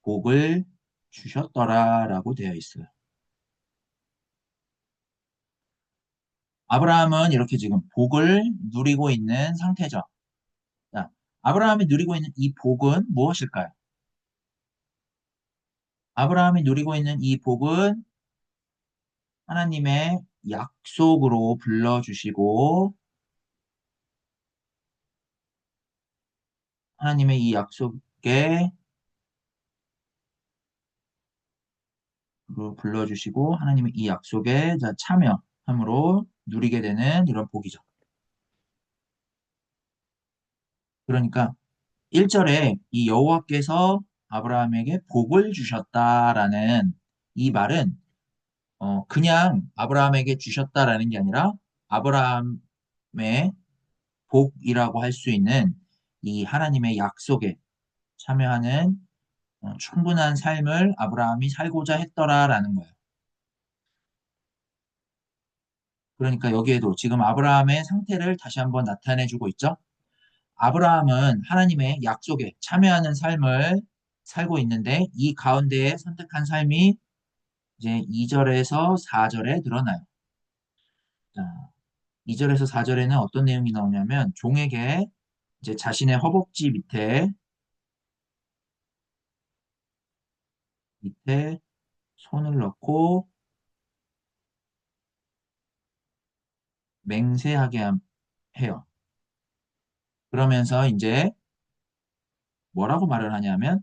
복을 주셨더라라고 되어 있어요. 아브라함은 이렇게 지금 복을 누리고 있는 상태죠. 자, 아브라함이 누리고 있는 이 복은 무엇일까요? 아브라함이 누리고 있는 이 복은 하나님의 약속으로 불러주시고 하나님의 이 약속에 불러주시고 하나님의 이 약속에 참여함으로 누리게 되는 이런 복이죠. 그러니까 1절에 이 여호와께서 아브라함에게 복을 주셨다라는 이 말은 그냥 아브라함에게 주셨다라는 게 아니라 아브라함의 복이라고 할 수 있는 이 하나님의 약속에 참여하는 충분한 삶을 아브라함이 살고자 했더라라는 거예요. 그러니까 여기에도 지금 아브라함의 상태를 다시 한번 나타내주고 있죠. 아브라함은 하나님의 약속에 참여하는 삶을 살고 있는데 이 가운데에 선택한 삶이 이제 2절에서 4절에 드러나요. 자, 2절에서 4절에는 어떤 내용이 나오냐면 종에게 이제 자신의 허벅지 밑에 손을 넣고 맹세하게 해요. 그러면서 이제 뭐라고 말을 하냐면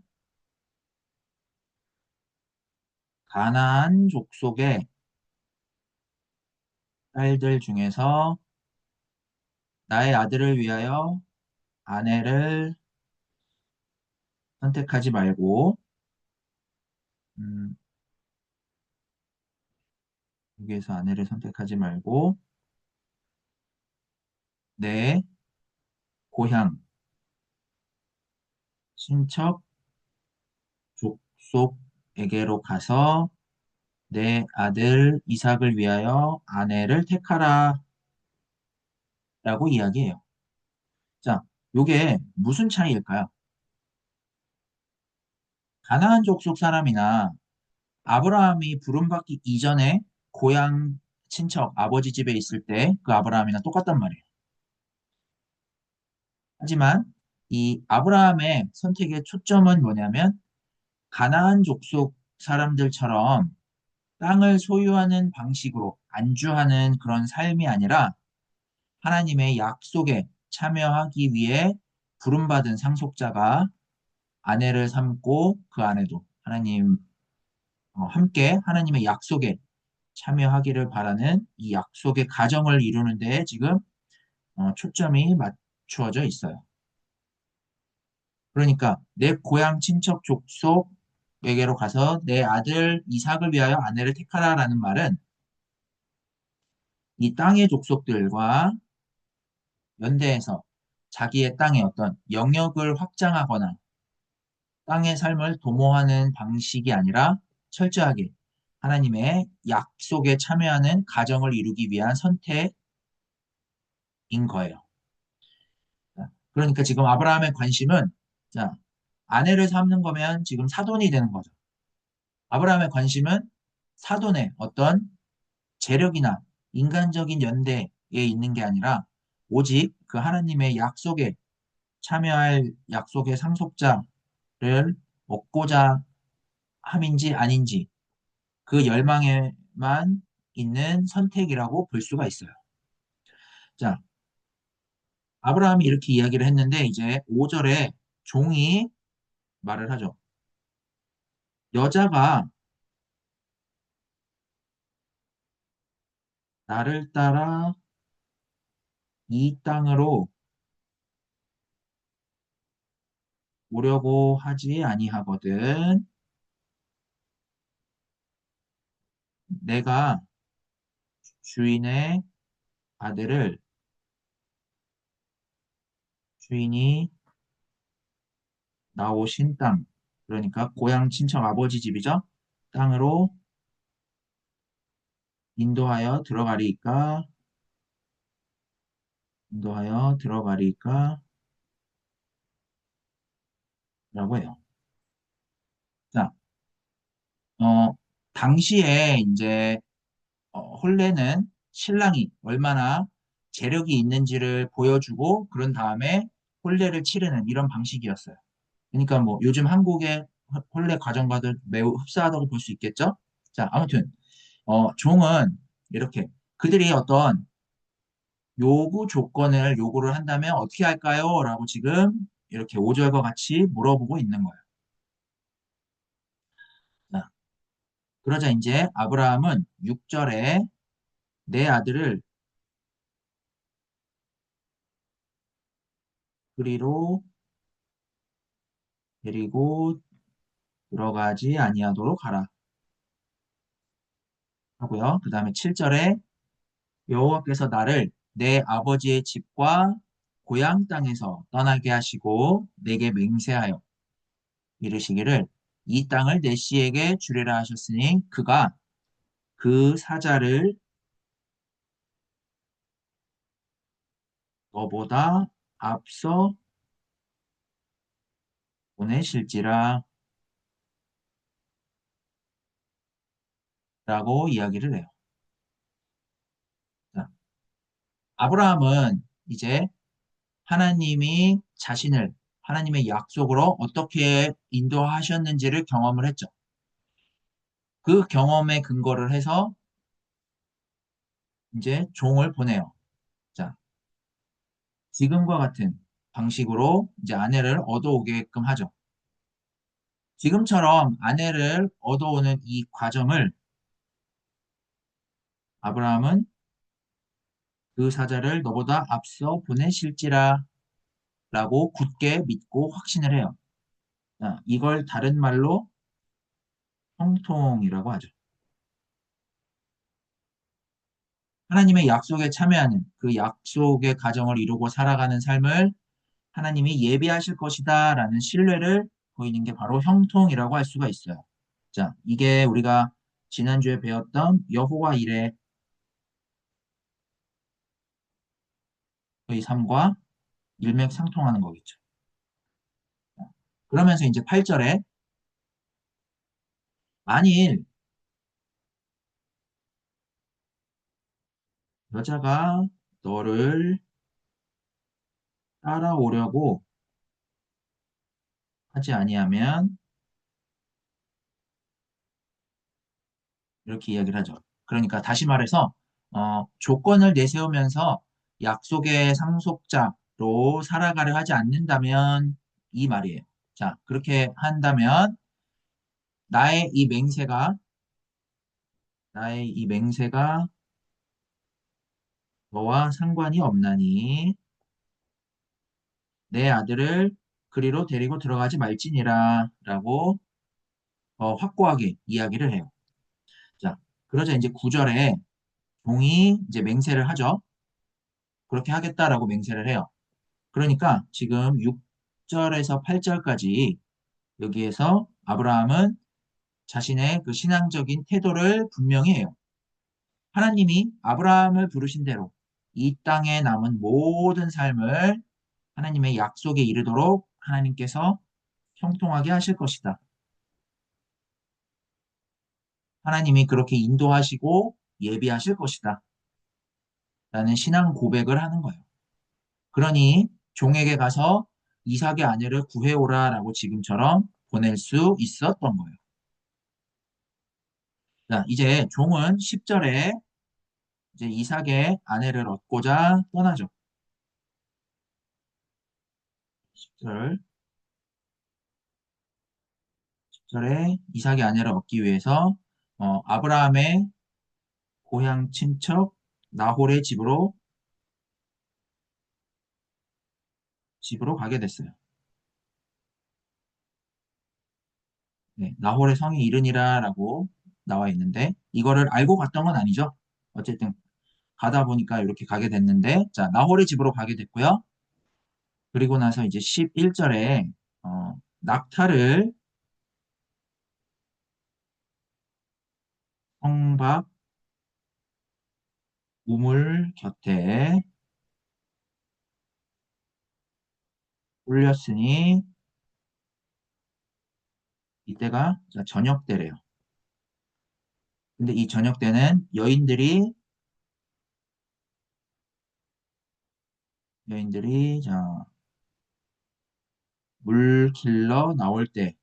가나안 족속의 딸들 중에서 나의 아들을 위하여 아내를 선택하지 말고 음, 여기에서 아내를 선택하지 말고 내 고향 친척 족속에게로 가서 내 아들 이삭을 위하여 아내를 택하라 라고 이야기해요. 자, 요게 무슨 차이일까요? 가나안 족속 사람이나 아브라함이 부름받기 이전에 고향 친척 아버지 집에 있을 때 그 아브라함이나 똑같단 말이에요. 하지만 이 아브라함의 선택의 초점은 뭐냐면 가나안 족속 사람들처럼 땅을 소유하는 방식으로 안주하는 그런 삶이 아니라 하나님의 약속에 참여하기 위해 부름받은 상속자가 아내를 삼고 그 아내도 하나님 함께 하나님의 약속에 참여하기를 바라는 이 약속의 가정을 이루는 데에 지금 초점이 맞추어져 있어요. 그러니까 내 고향 친척 족속에게로 가서 내 아들 이삭을 위하여 아내를 택하라라는 말은 이 땅의 족속들과 연대해서 자기의 땅의 어떤 영역을 확장하거나 땅의 삶을 도모하는 방식이 아니라 철저하게 하나님의 약속에 참여하는 가정을 이루기 위한 선택인 거예요. 그러니까 지금 아브라함의 관심은 자, 아내를 삼는 거면 지금 사돈이 되는 거죠. 아브라함의 관심은 사돈의 어떤 재력이나 인간적인 연대에 있는 게 아니라 오직 그 하나님의 약속에 참여할 약속의 상속자를 얻고자 함인지 아닌지 그 열망에만 있는 선택이라고 볼 수가 있어요. 자, 아브라함이 이렇게 이야기를 했는데 이제 5절에 종이 말을 하죠. 여자가 나를 따라 이 땅으로 오려고 하지 아니하거든. 내가 주인의 아들을 주인이 나오신 땅, 그러니까 고향 친척 아버지 집이죠. 땅으로 인도하여 들어가리까, 인도하여 들어가리까, 라고 해요. 자, 당시에 이제 혼례는 신랑이 얼마나 재력이 있는지를 보여주고 그런 다음에 혼례를 치르는 이런 방식이었어요. 그러니까 뭐 요즘 한국의 혼례 과정과도 매우 흡사하다고 볼 수 있겠죠? 자, 아무튼 종은 이렇게 그들이 어떤 요구 조건을 요구를 한다면 어떻게 할까요? 라고 지금 이렇게 5절과 같이 물어보고 있는 거예요. 자, 그러자 이제 아브라함은 6절에 내 아들을 그리로 데리고 들어가지 아니하도록 하라 하고요. 그 다음에 7절에 여호와께서 나를 내 아버지의 집과 고향 땅에서 떠나게 하시고 내게 맹세하여 이르시기를 이 땅을 내 씨에게 주리라 하셨으니 그가 그 사자를 너보다 앞서 보내실지라 라고 이야기를 해요. 자, 아브라함은 이제 하나님이 자신을 하나님의 약속으로 어떻게 인도하셨는지를 경험을 했죠. 그 경험에 근거를 해서 이제 종을 보내요. 자, 지금과 같은 방식으로 이제 아내를 얻어오게끔 하죠. 지금처럼 아내를 얻어오는 이 과정을 아브라함은 그 사자를 너보다 앞서 보내실지라 라고 굳게 믿고 확신을 해요. 자, 이걸 다른 말로 형통이라고 하죠. 하나님의 약속에 참여하는 그 약속의 가정을 이루고 살아가는 삶을 하나님이 예비하실 것이다 라는 신뢰를 보이는 게 바로 형통이라고 할 수가 있어요. 자, 이게 우리가 지난주에 배웠던 여호와 일의 의 삶과 일맥상통하는 거겠죠. 그러면서 이제 8절에 만일 여자가 너를 따라오려고 하지 아니하면 이렇게 이야기를 하죠. 그러니까 다시 말해서 조건을 내세우면서 약속의 상속자로 살아가려 하지 않는다면 이 말이에요. 자, 그렇게 한다면 나의 이 맹세가 나의 이 맹세가 너와 상관이 없나니 내 아들을 그리로 데리고 들어가지 말지니라 라고 확고하게 이야기를 해요. 자, 그러자 이제 9절에 종이 이제 맹세를 하죠. 그렇게 하겠다라고 맹세를 해요. 그러니까 지금 6절에서 8절까지 여기에서 아브라함은 자신의 그 신앙적인 태도를 분명히 해요. 하나님이 아브라함을 부르신 대로 이 땅에 남은 모든 삶을 하나님의 약속에 이르도록 하나님께서 형통하게 하실 것이다. 하나님이 그렇게 인도하시고 예비하실 것이다. 라는 신앙 고백을 하는 거예요. 그러니 종에게 가서 이삭의 아내를 구해오라라고 지금처럼 보낼 수 있었던 거예요. 자, 이제 종은 10절에 이제 이삭의 아내를 얻고자 떠나죠. 10절, 10절에 이삭의 아내를 얻기 위해서 아브라함의 고향 친척 나홀의 집으로 가게 됐어요. 네, 나홀의 성이 이르니라라고 나와 있는데 이거를 알고 갔던 건 아니죠. 어쨌든 가다 보니까 이렇게 가게 됐는데 자, 나홀의 집으로 가게 됐고요. 그리고 나서 이제 11절에 낙타를 성박 우물 곁에 올렸으니 이때가 자, 저녁 때래요. 근데 이 저녁 때는 여인들이 자, 물 길러 나올 때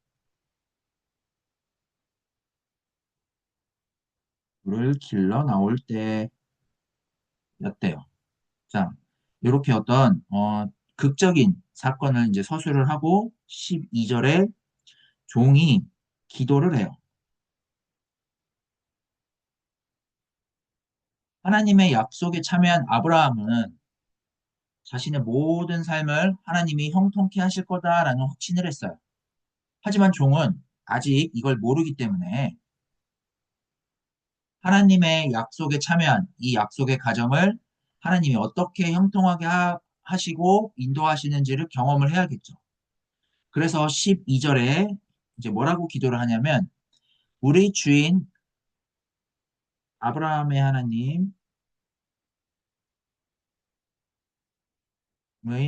물을 길러 나올 때였대요. 자, 이렇게 어떤 극적인 사건을 이제 서술을 하고 12절에 종이 기도를 해요. 하나님의 약속에 참여한 아브라함은 자신의 모든 삶을 하나님이 형통케 하실 거다라는 확신을 했어요. 하지만 종은 아직 이걸 모르기 때문에 하나님의 약속에 참여한 이 약속의 과정을 하나님이 어떻게 형통하게 하시고 인도하시는지를 경험을 해야겠죠. 그래서 12절에 이제 뭐라고 기도를 하냐면 우리 주인 아브라함의 하나님의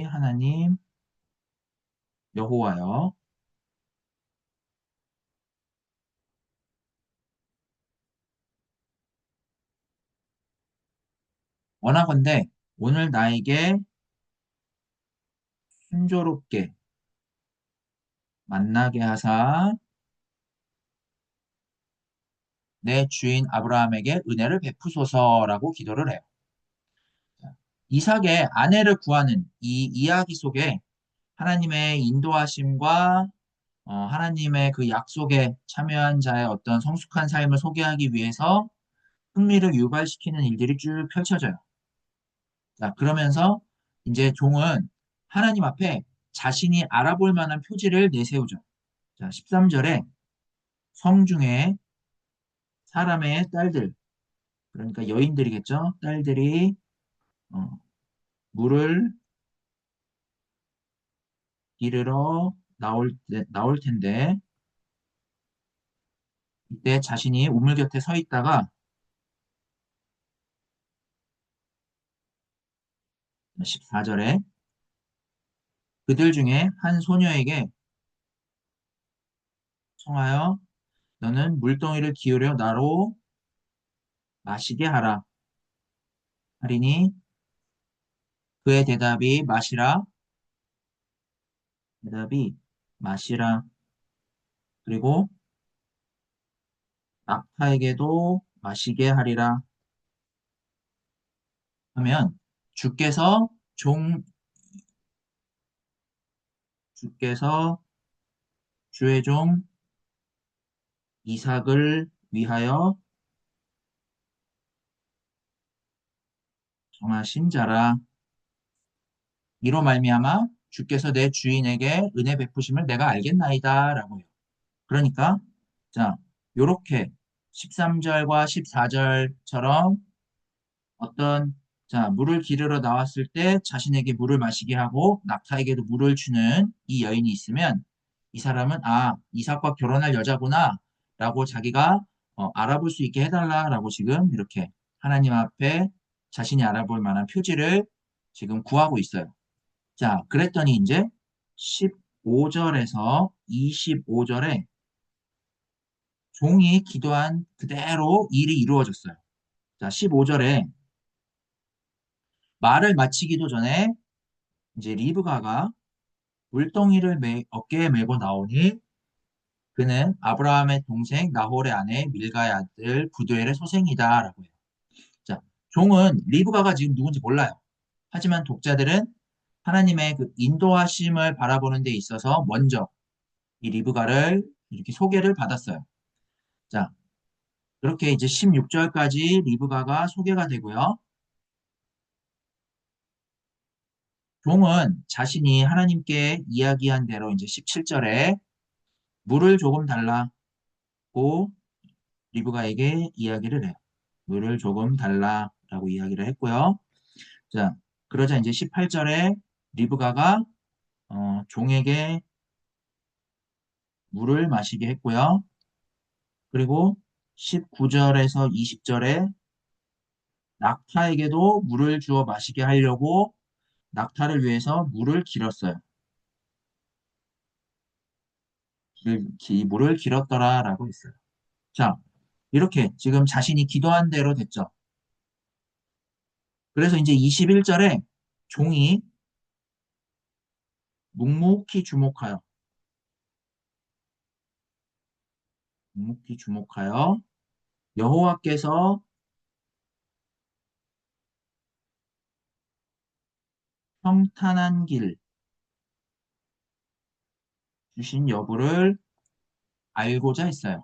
하나님 여호와여 원하건대 오늘 나에게 순조롭게 만나게 하사 내 주인 아브라함에게 은혜를 베푸소서라고 기도를 해요. 이삭의 아내를 구하는 이 이야기 속에 하나님의 인도하심과 하나님의 그 약속에 참여한 자의 어떤 성숙한 삶을 소개하기 위해서 흥미를 유발시키는 일들이 쭉 펼쳐져요. 자, 그러면서 이제 종은 하나님 앞에 자신이 알아볼 만한 표지를 내세우죠. 자, 13절에 성중에 사람의 딸들, 그러니까 여인들이겠죠. 딸들이 어, 물을 기르러 나올 텐데 이때 자신이 우물 곁에 서 있다가 14절에 그들 중에 한 소녀에게 청하여 너는 물동이를 기울여 나로 마시게 하라 하리니 그의 대답이 마시라 그리고 낙타에게도 마시게 하리라 하면 주께서 종 주께서 주의 종 이삭을 위하여 정하신 자라 이로 말미암아 주께서 내 주인에게 은혜 베푸심을 내가 알겠나이다라고 해요. 그러니까 자 요렇게 13절과 14절처럼 어떤 자 물을 기르러 나왔을 때 자신에게 물을 마시게 하고 낙타에게도 물을 주는 이 여인이 있으면 이 사람은 아 이삭과 결혼할 여자구나 라고 자기가 알아볼 수 있게 해달라라고 지금 이렇게 하나님 앞에 자신이 알아볼 만한 표지를 지금 구하고 있어요. 자, 그랬더니 이제 15절에서 25절에 종이 기도한 그대로 일이 이루어졌어요. 자, 15절에 말을 마치기도 전에 이제 리브가가 물동이를 어깨에 메고 나오니 그는 아브라함의 동생 나홀의 아내 밀가의 아들 부두엘의 소생이다라고 해요. 자, 종은 리브가가 지금 누군지 몰라요. 하지만 독자들은 하나님의 그 인도하심을 바라보는 데 있어서 먼저 이 리브가를 이렇게 소개를 받았어요. 자, 그렇게 이제 16절까지 리브가가 소개가 되고요. 종은 자신이 하나님께 이야기한 대로 이제 17절에 물을 조금 달라고 리브가에게 이야기를 해요. 물을 조금 달라라고 이야기를 했고요. 자, 그러자 이제 18절에 리브가가 종에게 물을 마시게 했고요. 그리고 19절에서 20절에 낙타에게도 물을 주어 마시게 하려고 낙타를 위해서 물을 길었어요. 물을 길었더라라고 했어요. 자, 이렇게 지금 자신이 기도한 대로 됐죠. 그래서 이제 21절에 종이 묵묵히 주목하여 여호와께서 평탄한 길 주신 여부를 알고자 했어요.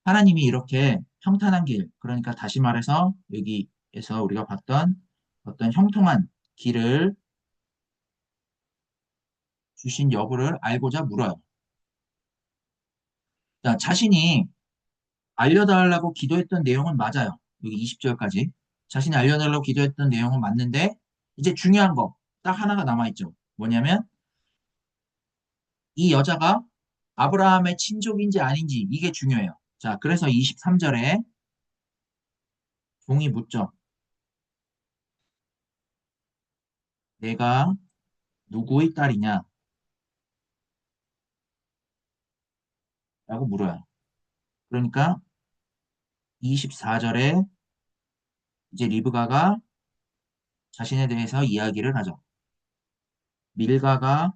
하나님이 이렇게 평탄한 길, 그러니까 다시 말해서 여기에서 우리가 봤던 어떤 형통한 길을 주신 여부를 알고자 물어요. 자, 자신이 알려달라고 기도했던 내용은 맞아요. 여기 20절까지. 자신이 알려달라고 기도했던 내용은 맞는데, 이제 중요한 거, 딱 하나가 남아있죠. 뭐냐면, 이 여자가 아브라함의 친족인지 아닌지, 이게 중요해요. 자, 그래서 23절에 종이 묻죠. 내가 누구의 딸이냐? 라고 물어요. 그러니까 24절에 이제 리브가가 자신에 대해서 이야기를 하죠. 밀가가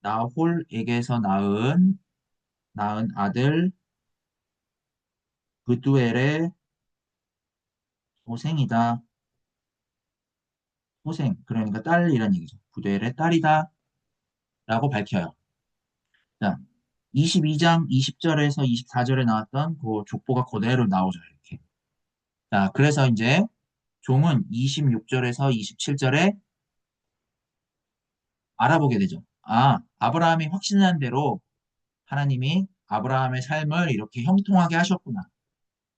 나홀에게서 낳은 아들 브두엘의 소생이다. 소생, 그러니까 딸이란 얘기죠. 브두엘의 딸이다. 라고 밝혀요. 자, 22장 20절에서 24절에 나왔던 그 족보가 그대로 나오죠. 이렇게. 자, 그래서 이제 종은 26절에서 27절에 알아보게 되죠. 아, 아브라함이 확신한 대로 하나님이 아브라함의 삶을 이렇게 형통하게 하셨구나.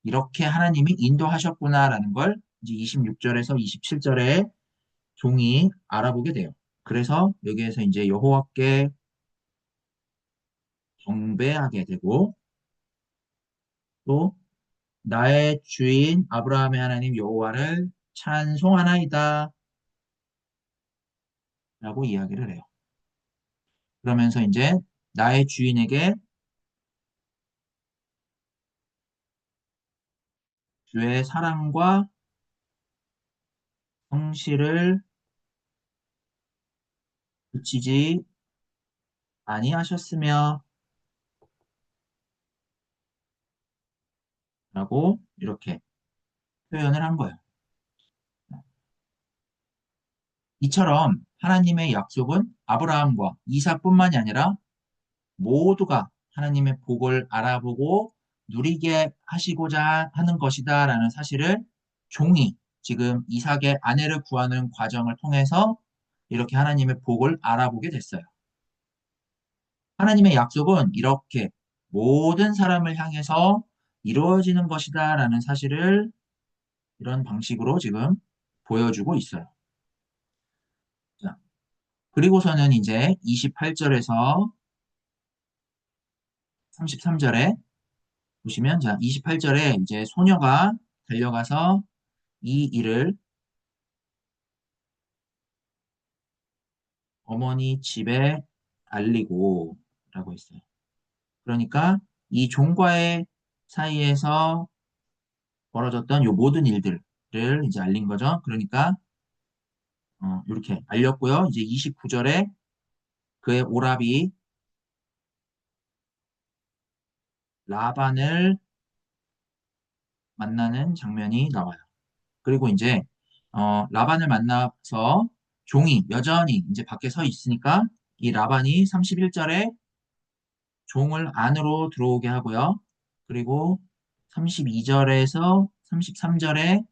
이렇게 하나님이 인도하셨구나라는 걸 이제 26절에서 27절에 종이 알아보게 돼요. 그래서 여기에서 이제 여호와께 경배하게 되고 또 나의 주인 아브라함의 하나님 여호와를 찬송하나이다 라고 이야기를 해요. 그러면서 이제 나의 주인에게 주의 사랑과 성실을 그치지 아니하셨으며 라고 이렇게 표현을 한 거예요. 이처럼 하나님의 약속은 아브라함과 이삭뿐만이 아니라 모두가 하나님의 복을 알아보고 누리게 하시고자 하는 것이다라는 사실을 종이 지금 이삭의 아내를 구하는 과정을 통해서 이렇게 하나님의 복을 알아보게 됐어요. 하나님의 약속은 이렇게 모든 사람을 향해서 이루어지는 것이다라는 사실을 이런 방식으로 지금 보여주고 있어요. 자, 그리고서는 이제 28절에서 33절에 보시면 자, 28절에 이제 소녀가 달려가서 이 일을 어머니 집에 알리고 라고 했어요. 그러니까 이 종과의 사이에서 벌어졌던 요 모든 일들을 이제 알린 거죠. 그러니까 이렇게 알렸고요. 이제 29절에 그의 오라비 라반을 만나는 장면이 나와요. 그리고 이제 라반을 만나서 종이 여전히 이제 밖에 서 있으니까 이 라반이 31절에 종을 안으로 들어오게 하고요. 그리고 32절에서 33절에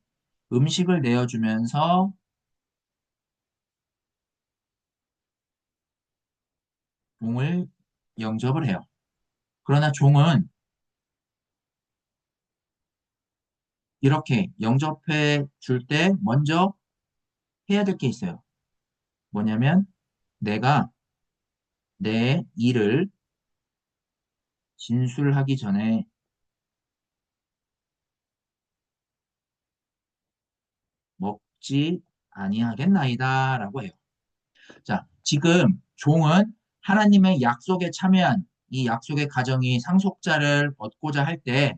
음식을 내어주면서 종을 영접을 해요. 그러나 종은 이렇게 영접해 줄 때 먼저 해야 될 게 있어요. 뭐냐면 내가 내 일을 진술하기 전에 먹지 아니하겠나이다 라고 해요. 자, 지금 종은 하나님의 약속에 참여한 이 약속의 가정이 상속자를 얻고자 할 때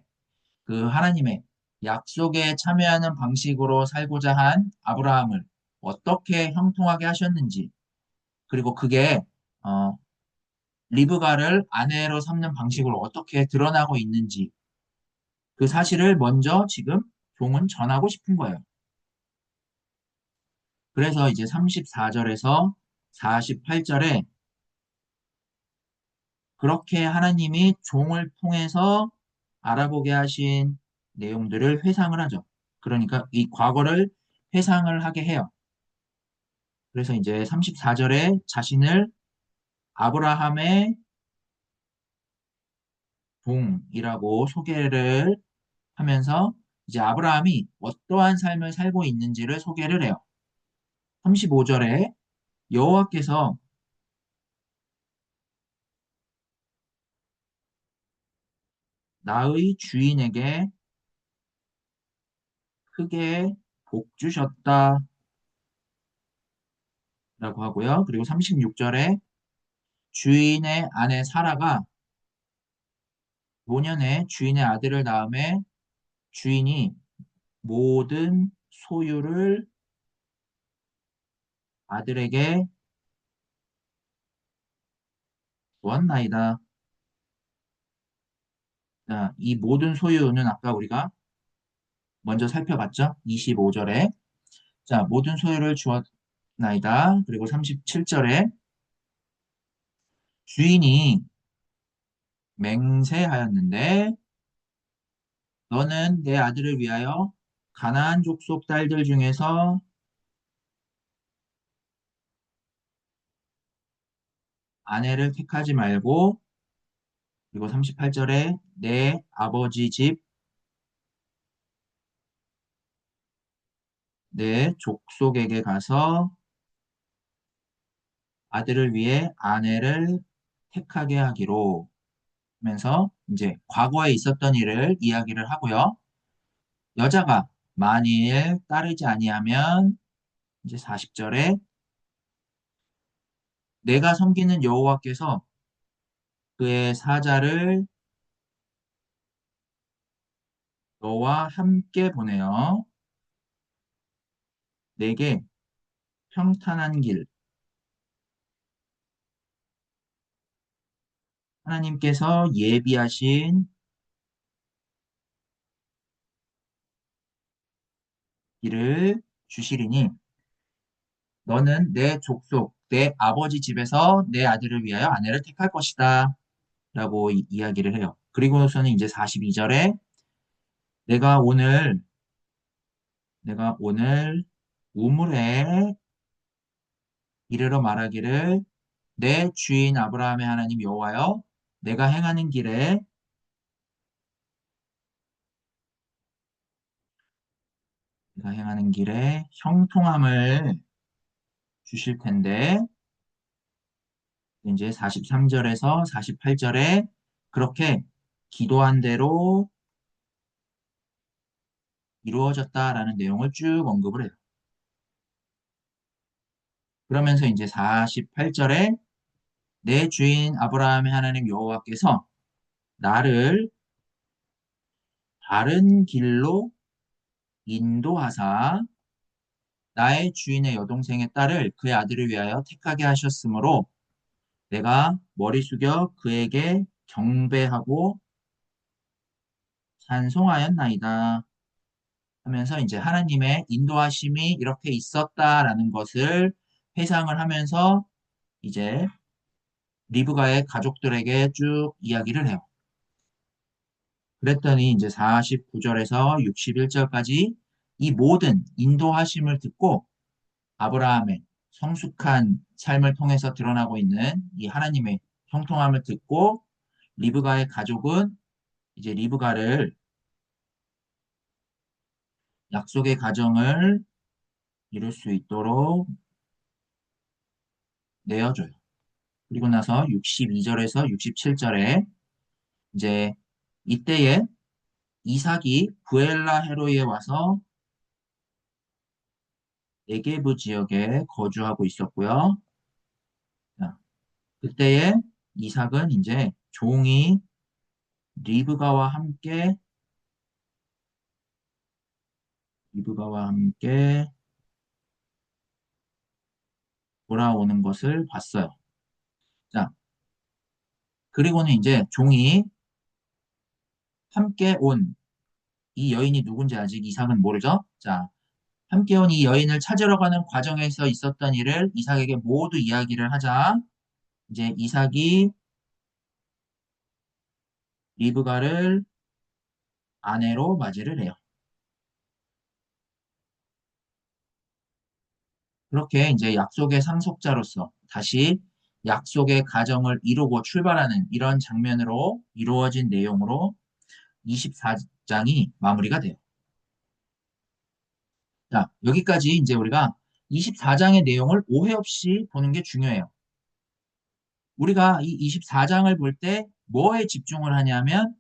그 하나님의 약속에 참여하는 방식으로 살고자 한 아브라함을 어떻게 형통하게 하셨는지 그리고 그게 어, 리브가를 아내로 삼는 방식으로 어떻게 드러나고 있는지 그 사실을 먼저 지금 종은 전하고 싶은 거예요. 그래서 이제 34절에서 48절에 그렇게 하나님이 종을 통해서 알아보게 하신 내용들을 회상을 하죠. 그러니까 이 과거를 회상을 하게 해요. 그래서 이제 34절에 자신을 아브라함의 종이라고 소개를 하면서 이제 아브라함이 어떠한 삶을 살고 있는지를 소개를 해요. 35절에 여호와께서 나의 주인에게 크게 복 주셨다라고 하고요. 그리고 36절에 주인의 아내 사라가 노년에 주인의 아들을 낳음에 주인이 모든 소유를 아들에게 주었나이다. 자, 이 모든 소유는 아까 우리가 먼저 살펴봤죠? 25절에 자, 모든 소유를 주었나이다. 그리고 37절에 주인이 맹세하였는데 너는 내 아들을 위하여 가나안 족속 딸들 중에서 아내를 택하지 말고 그리고 38절에 내 아버지 집, 내 족속에게 가서 아들을 위해 아내를 택하게 하기로 하면서 이제 과거에 있었던 일을 이야기를 하고요. 여자가 만일 따르지 아니하면 이제 40절에 내가 섬기는 여호와께서 그의 사자를 너와 함께 보내어 내게 평탄한 길 하나님께서 예비하신 길을 주시리니 너는 내 족속, 내 아버지 집에서 내 아들을 위하여 아내를 택할 것이다. 라고 이야기를 해요. 그리고서는 이제 42절에 내가 오늘, 내가 오늘 우물에 이르러 말하기를 내 주인 아브라함의 하나님 여호와여 내가 행하는 길에 내가 행하는 길에 형통함을 주실 텐데 이제 43절에서 48절에 그렇게 기도한 대로 이루어졌다라는 내용을 쭉 언급을 해요. 그러면서 이제 48절에 내 주인 아브라함의 하나님 여호와께서 나를 바른 길로 인도하사 나의 주인의 여동생의 딸을 그의 아들을 위하여 택하게 하셨으므로 내가 머리 숙여 그에게 경배하고 찬송하였나이다 하면서 이제 하나님의 인도하심이 이렇게 있었다라는 것을 회상을 하면서 이제 리브가의 가족들에게 쭉 이야기를 해요. 그랬더니 이제 49절에서 61절까지 이 모든 인도하심을 듣고 아브라함의 성숙한 삶을 통해서 드러나고 있는 이 하나님의 형통함을 듣고 리브가의 가족은 이제 리브가를 약속의 가정을 이룰 수 있도록 내어줘요. 그리고 나서 62절에서 67절에 이제 이때에 이삭이 부엘라 헤로이에 와서 네게부 지역에 거주하고 있었고요. 자, 그때에 이삭은 이제 종이 리브가와 함께 리브가와 함께 돌아오는 것을 봤어요. 자, 그리고는 이제 종이 함께 온 이 여인이 누군지 아직 이삭은 모르죠? 자, 함께 온 이 여인을 찾으러 가는 과정에서 있었던 일을 이삭에게 모두 이야기를 하자 이제 이삭이 리브가를 아내로 맞이를 해요. 그렇게 이제 약속의 상속자로서 다시 약속의 가정을 이루고 출발하는 이런 장면으로 이루어진 내용으로 24장이 마무리가 돼요. 자, 여기까지 이제 우리가 24장의 내용을 오해 없이 보는 게 중요해요. 우리가 이 24장을 볼 때 뭐에 집중을 하냐면,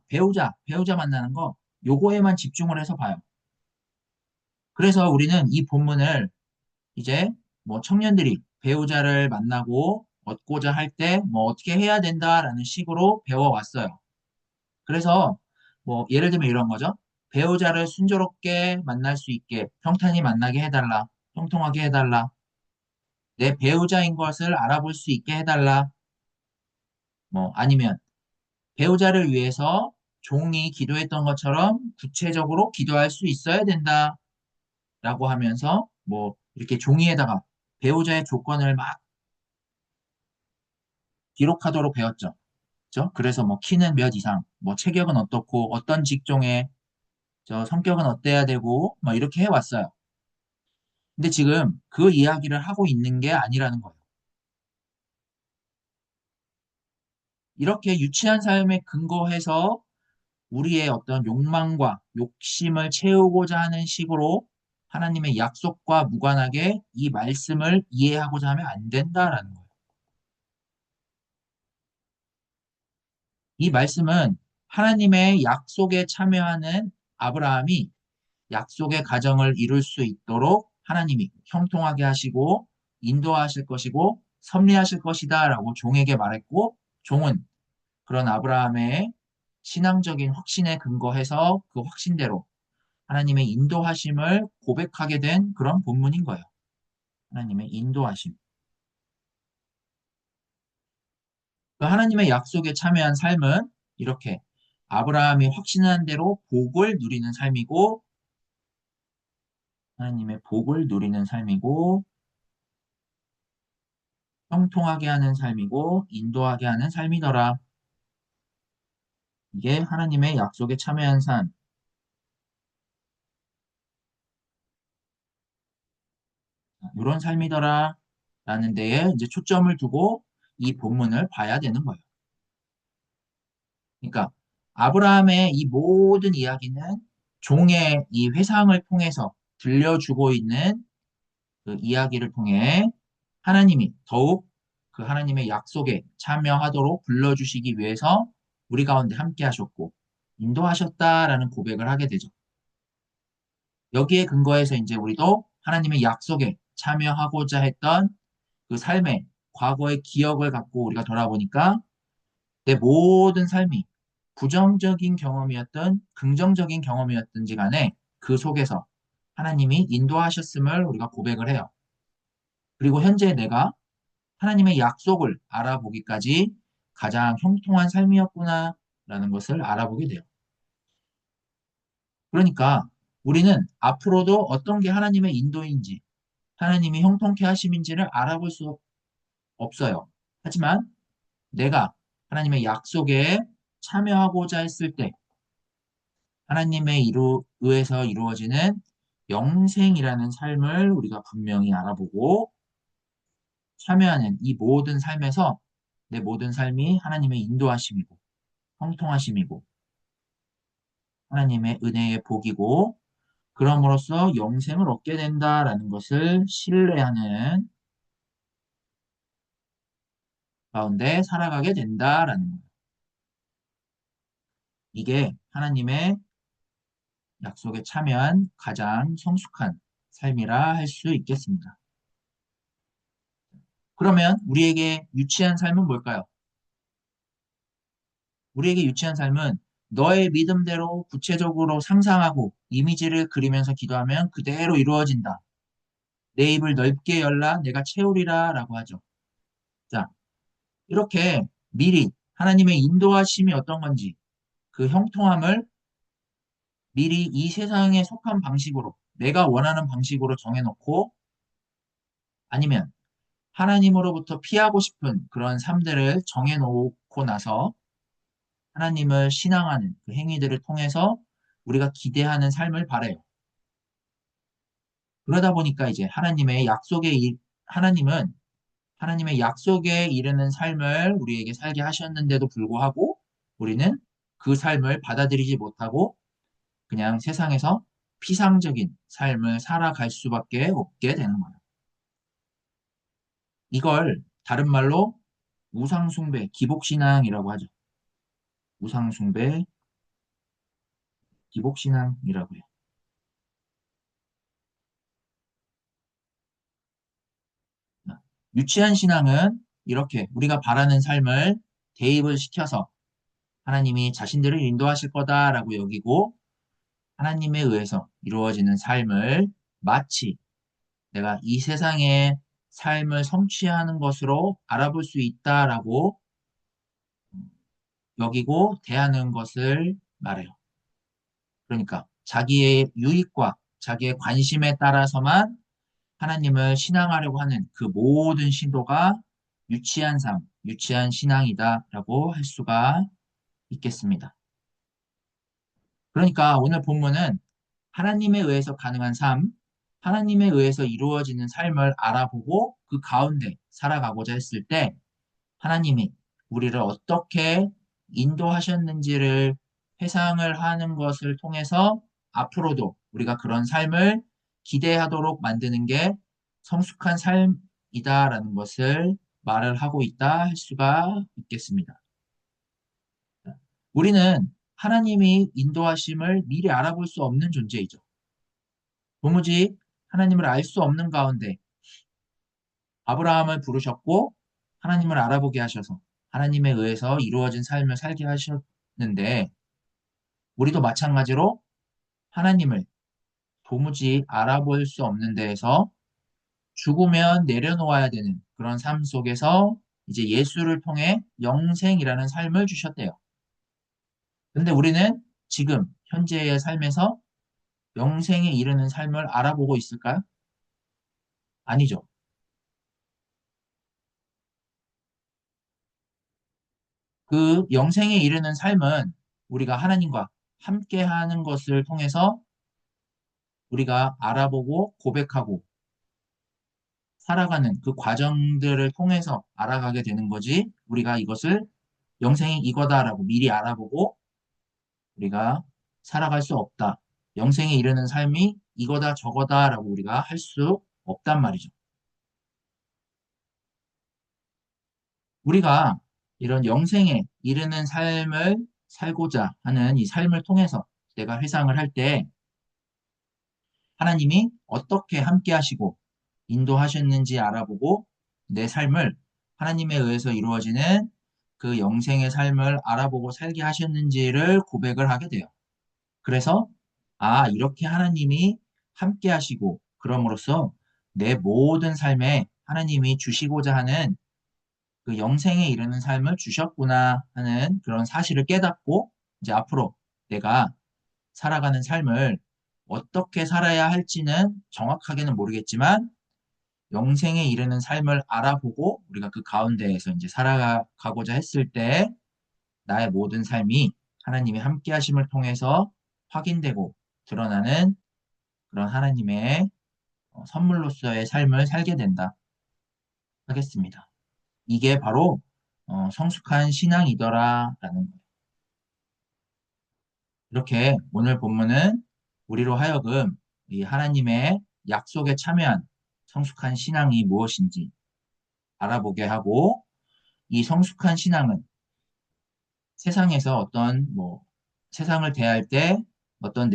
배우자 만나는 거, 요거에만 집중을 해서 봐요. 그래서 우리는 이 본문을 이제 뭐 청년들이 배우자를 만나고 얻고자 할 때 뭐 어떻게 해야 된다라는 식으로 배워왔어요. 그래서 뭐 예를 들면 이런 거죠. 배우자를 순조롭게 만날 수 있게 평탄히 만나게 해달라. 통통하게 해달라. 내 배우자인 것을 알아볼 수 있게 해달라. 뭐 아니면 배우자를 위해서 종이 기도했던 것처럼 구체적으로 기도할 수 있어야 된다라고 하면서 뭐 이렇게 종이에다가 배우자의 조건을 막 기록하도록 배웠죠. 그죠? 그래서 뭐 키는 몇 이상, 뭐 체격은 어떻고 어떤 직종에 저 성격은 어때야 되고 뭐 이렇게 해왔어요. 근데 지금 그 이야기를 하고 있는 게 아니라는 거예요. 이렇게 유치한 삶에 근거해서 우리의 어떤 욕망과 욕심을 채우고자 하는 식으로 하나님의 약속과 무관하게 이 말씀을 이해하고자 하면 안 된다라는 거예요. 이 말씀은 하나님의 약속에 참여하는 아브라함이 약속의 가정을 이룰 수 있도록 하나님이 형통하게 하시고 인도하실 것이고 섭리하실 것이다라고 종에게 말했고 종은 그런 아브라함의 신앙적인 확신에 근거해서 그 확신대로 하나님의 인도하심을 고백하게 된 그런 본문인 거예요. 하나님의 인도하심. 그 하나님의 약속에 참여한 삶은 이렇게 아브라함이 확신한 대로 복을 누리는 삶이고 하나님의 복을 누리는 삶이고 형통하게 하는 삶이고 인도하게 하는 삶이더라. 이게 하나님의 약속에 참여한 삶. 이런 삶이더라. 라는 데에 이제 초점을 두고 이 본문을 봐야 되는 거예요. 그러니까 아브라함의 이 모든 이야기는 종의 이 회상을 통해서 들려주고 있는 그 이야기를 통해 하나님이 더욱 그 하나님의 약속에 참여하도록 불러주시기 위해서 우리 가운데 함께 하셨고 인도하셨다라는 고백을 하게 되죠. 여기에 근거해서 이제 우리도 하나님의 약속에 참여하고자 했던 그 삶의 과거의 기억을 갖고 우리가 돌아보니까 내 모든 삶이 부정적인 경험이었던 긍정적인 경험이었든지 간에 그 속에서 하나님이 인도하셨음을 우리가 고백을 해요. 그리고 현재 내가 하나님의 약속을 알아보기까지 가장 형통한 삶이었구나라는 것을 알아보게 돼요. 그러니까 우리는 앞으로도 어떤 게 하나님의 인도인지, 하나님이 형통케 하심인지를 알아볼 수 없어요. 하지만 내가 하나님의 약속에 참여하고자 했을 때 하나님의 의해서 이루어지는 영생이라는 삶을 우리가 분명히 알아보고 참여하는 이 모든 삶에서 내 모든 삶이 하나님의 인도하심이고 형통하심이고 하나님의 은혜의 복이고 그럼으로써 영생을 얻게 된다라는 것을 신뢰하는 가운데 살아가게 된다라는 거예요. 이게 하나님의 약속에 참여한 가장 성숙한 삶이라 할 수 있겠습니다. 그러면 우리에게 유치한 삶은 뭘까요? 우리에게 유치한 삶은 너의 믿음대로 구체적으로 상상하고 이미지를 그리면서 기도하면 그대로 이루어진다. 내 입을 넓게 열라 내가 채우리라 라고 하죠. 자, 이렇게 미리 하나님의 인도하심이 어떤 건지 그 형통함을 미리 이 세상에 속한 방식으로 내가 원하는 방식으로 정해놓고 아니면 하나님으로부터 피하고 싶은 그런 삶들을 정해놓고 나서 하나님을 신앙하는 그 행위들을 통해서 우리가 기대하는 삶을 바래요. 그러다 보니까 이제 하나님은 하나님의 약속에 이르는 삶을 우리에게 살게 하셨는데도 불구하고 우리는 그 삶을 받아들이지 못하고 그냥 세상에서 피상적인 삶을 살아갈 수밖에 없게 되는 거예요. 이걸 다른 말로 우상숭배, 기복신앙이라고 하죠. 우상숭배, 기복신앙이라고 해요. 유치한 신앙은 이렇게 우리가 바라는 삶을 대입을 시켜서 하나님이 자신들을 인도하실 거다라고 여기고 하나님에 의해서 이루어지는 삶을 마치 내가 이 세상의 삶을 성취하는 것으로 알아볼 수 있다라고 여기고 대하는 것을 말해요. 그러니까 자기의 유익과 자기의 관심에 따라서만 하나님을 신앙하려고 하는 그 모든 시도가 유치한 삶, 유치한 신앙이다라고 할 수가 있겠습니다. 그러니까 오늘 본문은 하나님에 의해서 가능한 삶, 하나님에 의해서 이루어지는 삶을 알아보고 그 가운데 살아가고자 했을 때 하나님이 우리를 어떻게 인도하셨는지를 회상을 하는 것을 통해서 앞으로도 우리가 그런 삶을 기대하도록 만드는 게 성숙한 삶이다라는 것을 말을 하고 있다 할 수가 있겠습니다. 우리는 하나님이 인도하심을 미리 알아볼 수 없는 존재이죠. 도무지 하나님을 알 수 없는 가운데 아브라함을 부르셨고 하나님을 알아보게 하셔서 하나님에 의해서 이루어진 삶을 살게 하셨는데 우리도 마찬가지로 하나님을 도무지 알아볼 수 없는 데에서 죽으면 내려놓아야 되는 그런 삶 속에서 이제 예수를 통해 영생이라는 삶을 주셨대요. 근데 우리는 지금 현재의 삶에서 영생에 이르는 삶을 알아보고 있을까요? 아니죠. 그 영생에 이르는 삶은 우리가 하나님과 함께 하는 것을 통해서 우리가 알아보고 고백하고 살아가는 그 과정들을 통해서 알아가게 되는 거지. 우리가 이것을 영생이 이거다라고 미리 알아보고 우리가 살아갈 수 없다. 영생에 이르는 삶이 이거다 저거다라고 우리가 할 수 없단 말이죠. 우리가 이런 영생에 이르는 삶을 살고자 하는 이 삶을 통해서 내가 회상을 할 때 하나님이 어떻게 함께 하시고 인도하셨는지 알아보고 내 삶을 하나님에 의해서 이루어지는 그 영생의 삶을 알아보고 살게 하셨는지를 고백을 하게 돼요. 그래서, 아, 이렇게 하나님이 함께 하시고 그럼으로써 내 모든 삶에 하나님이 주시고자 하는 그 영생에 이르는 삶을 주셨구나 하는 그런 사실을 깨닫고 이제 앞으로 내가 살아가는 삶을 어떻게 살아야 할지는 정확하게는 모르겠지만 영생에 이르는 삶을 알아보고 우리가 그 가운데에서 이제 살아가고자 했을 때 나의 모든 삶이 하나님의 함께 하심을 통해서 확인되고 드러나는 그런 하나님의 선물로서의 삶을 살게 된다 하겠습니다. 이게 바로 성숙한 신앙이더라라는 거예요. 이렇게 오늘 본문은 우리로 하여금 이 하나님의 약속에 참여한 성숙한 신앙이 무엇인지 알아보게 하고 이 성숙한 신앙은 세상에서 어떤 뭐 세상을 대할 때 어떤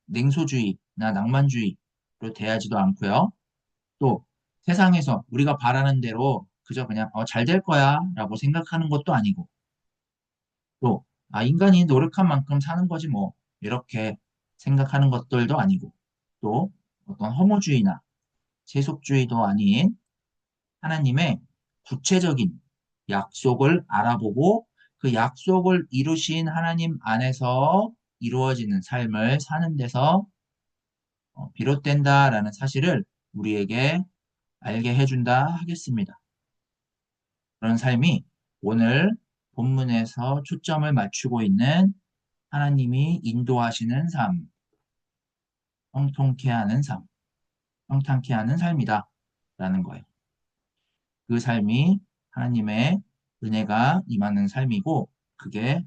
냉소주의나 낭만주의로 대하지도 않고요. 또 세상에서 우리가 바라는 대로 그저 그냥 잘 될 거야 라고 생각하는 것도 아니고 또 인간이 노력한 만큼 사는 거지 뭐 이렇게 생각하는 것들도 아니고 또 어떤 허무주의나 세속주의도 아닌 하나님의 구체적인 약속을 알아보고 그 약속을 이루신 하나님 안에서 이루어지는 삶을 사는 데서 비롯된다라는 사실을 우리에게 알게 해준다 하겠습니다. 그런 삶이 오늘 본문에서 초점을 맞추고 있는 하나님이 인도하시는 삶, 형통케 하는 삶, 평탄케 하는 삶이다 라는 거예요. 그 삶이 하나님의 은혜가 임하는 삶이고 그게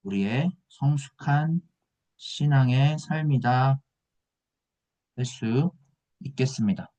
우리의 성숙한 신앙의 삶이다 할 수 있겠습니다.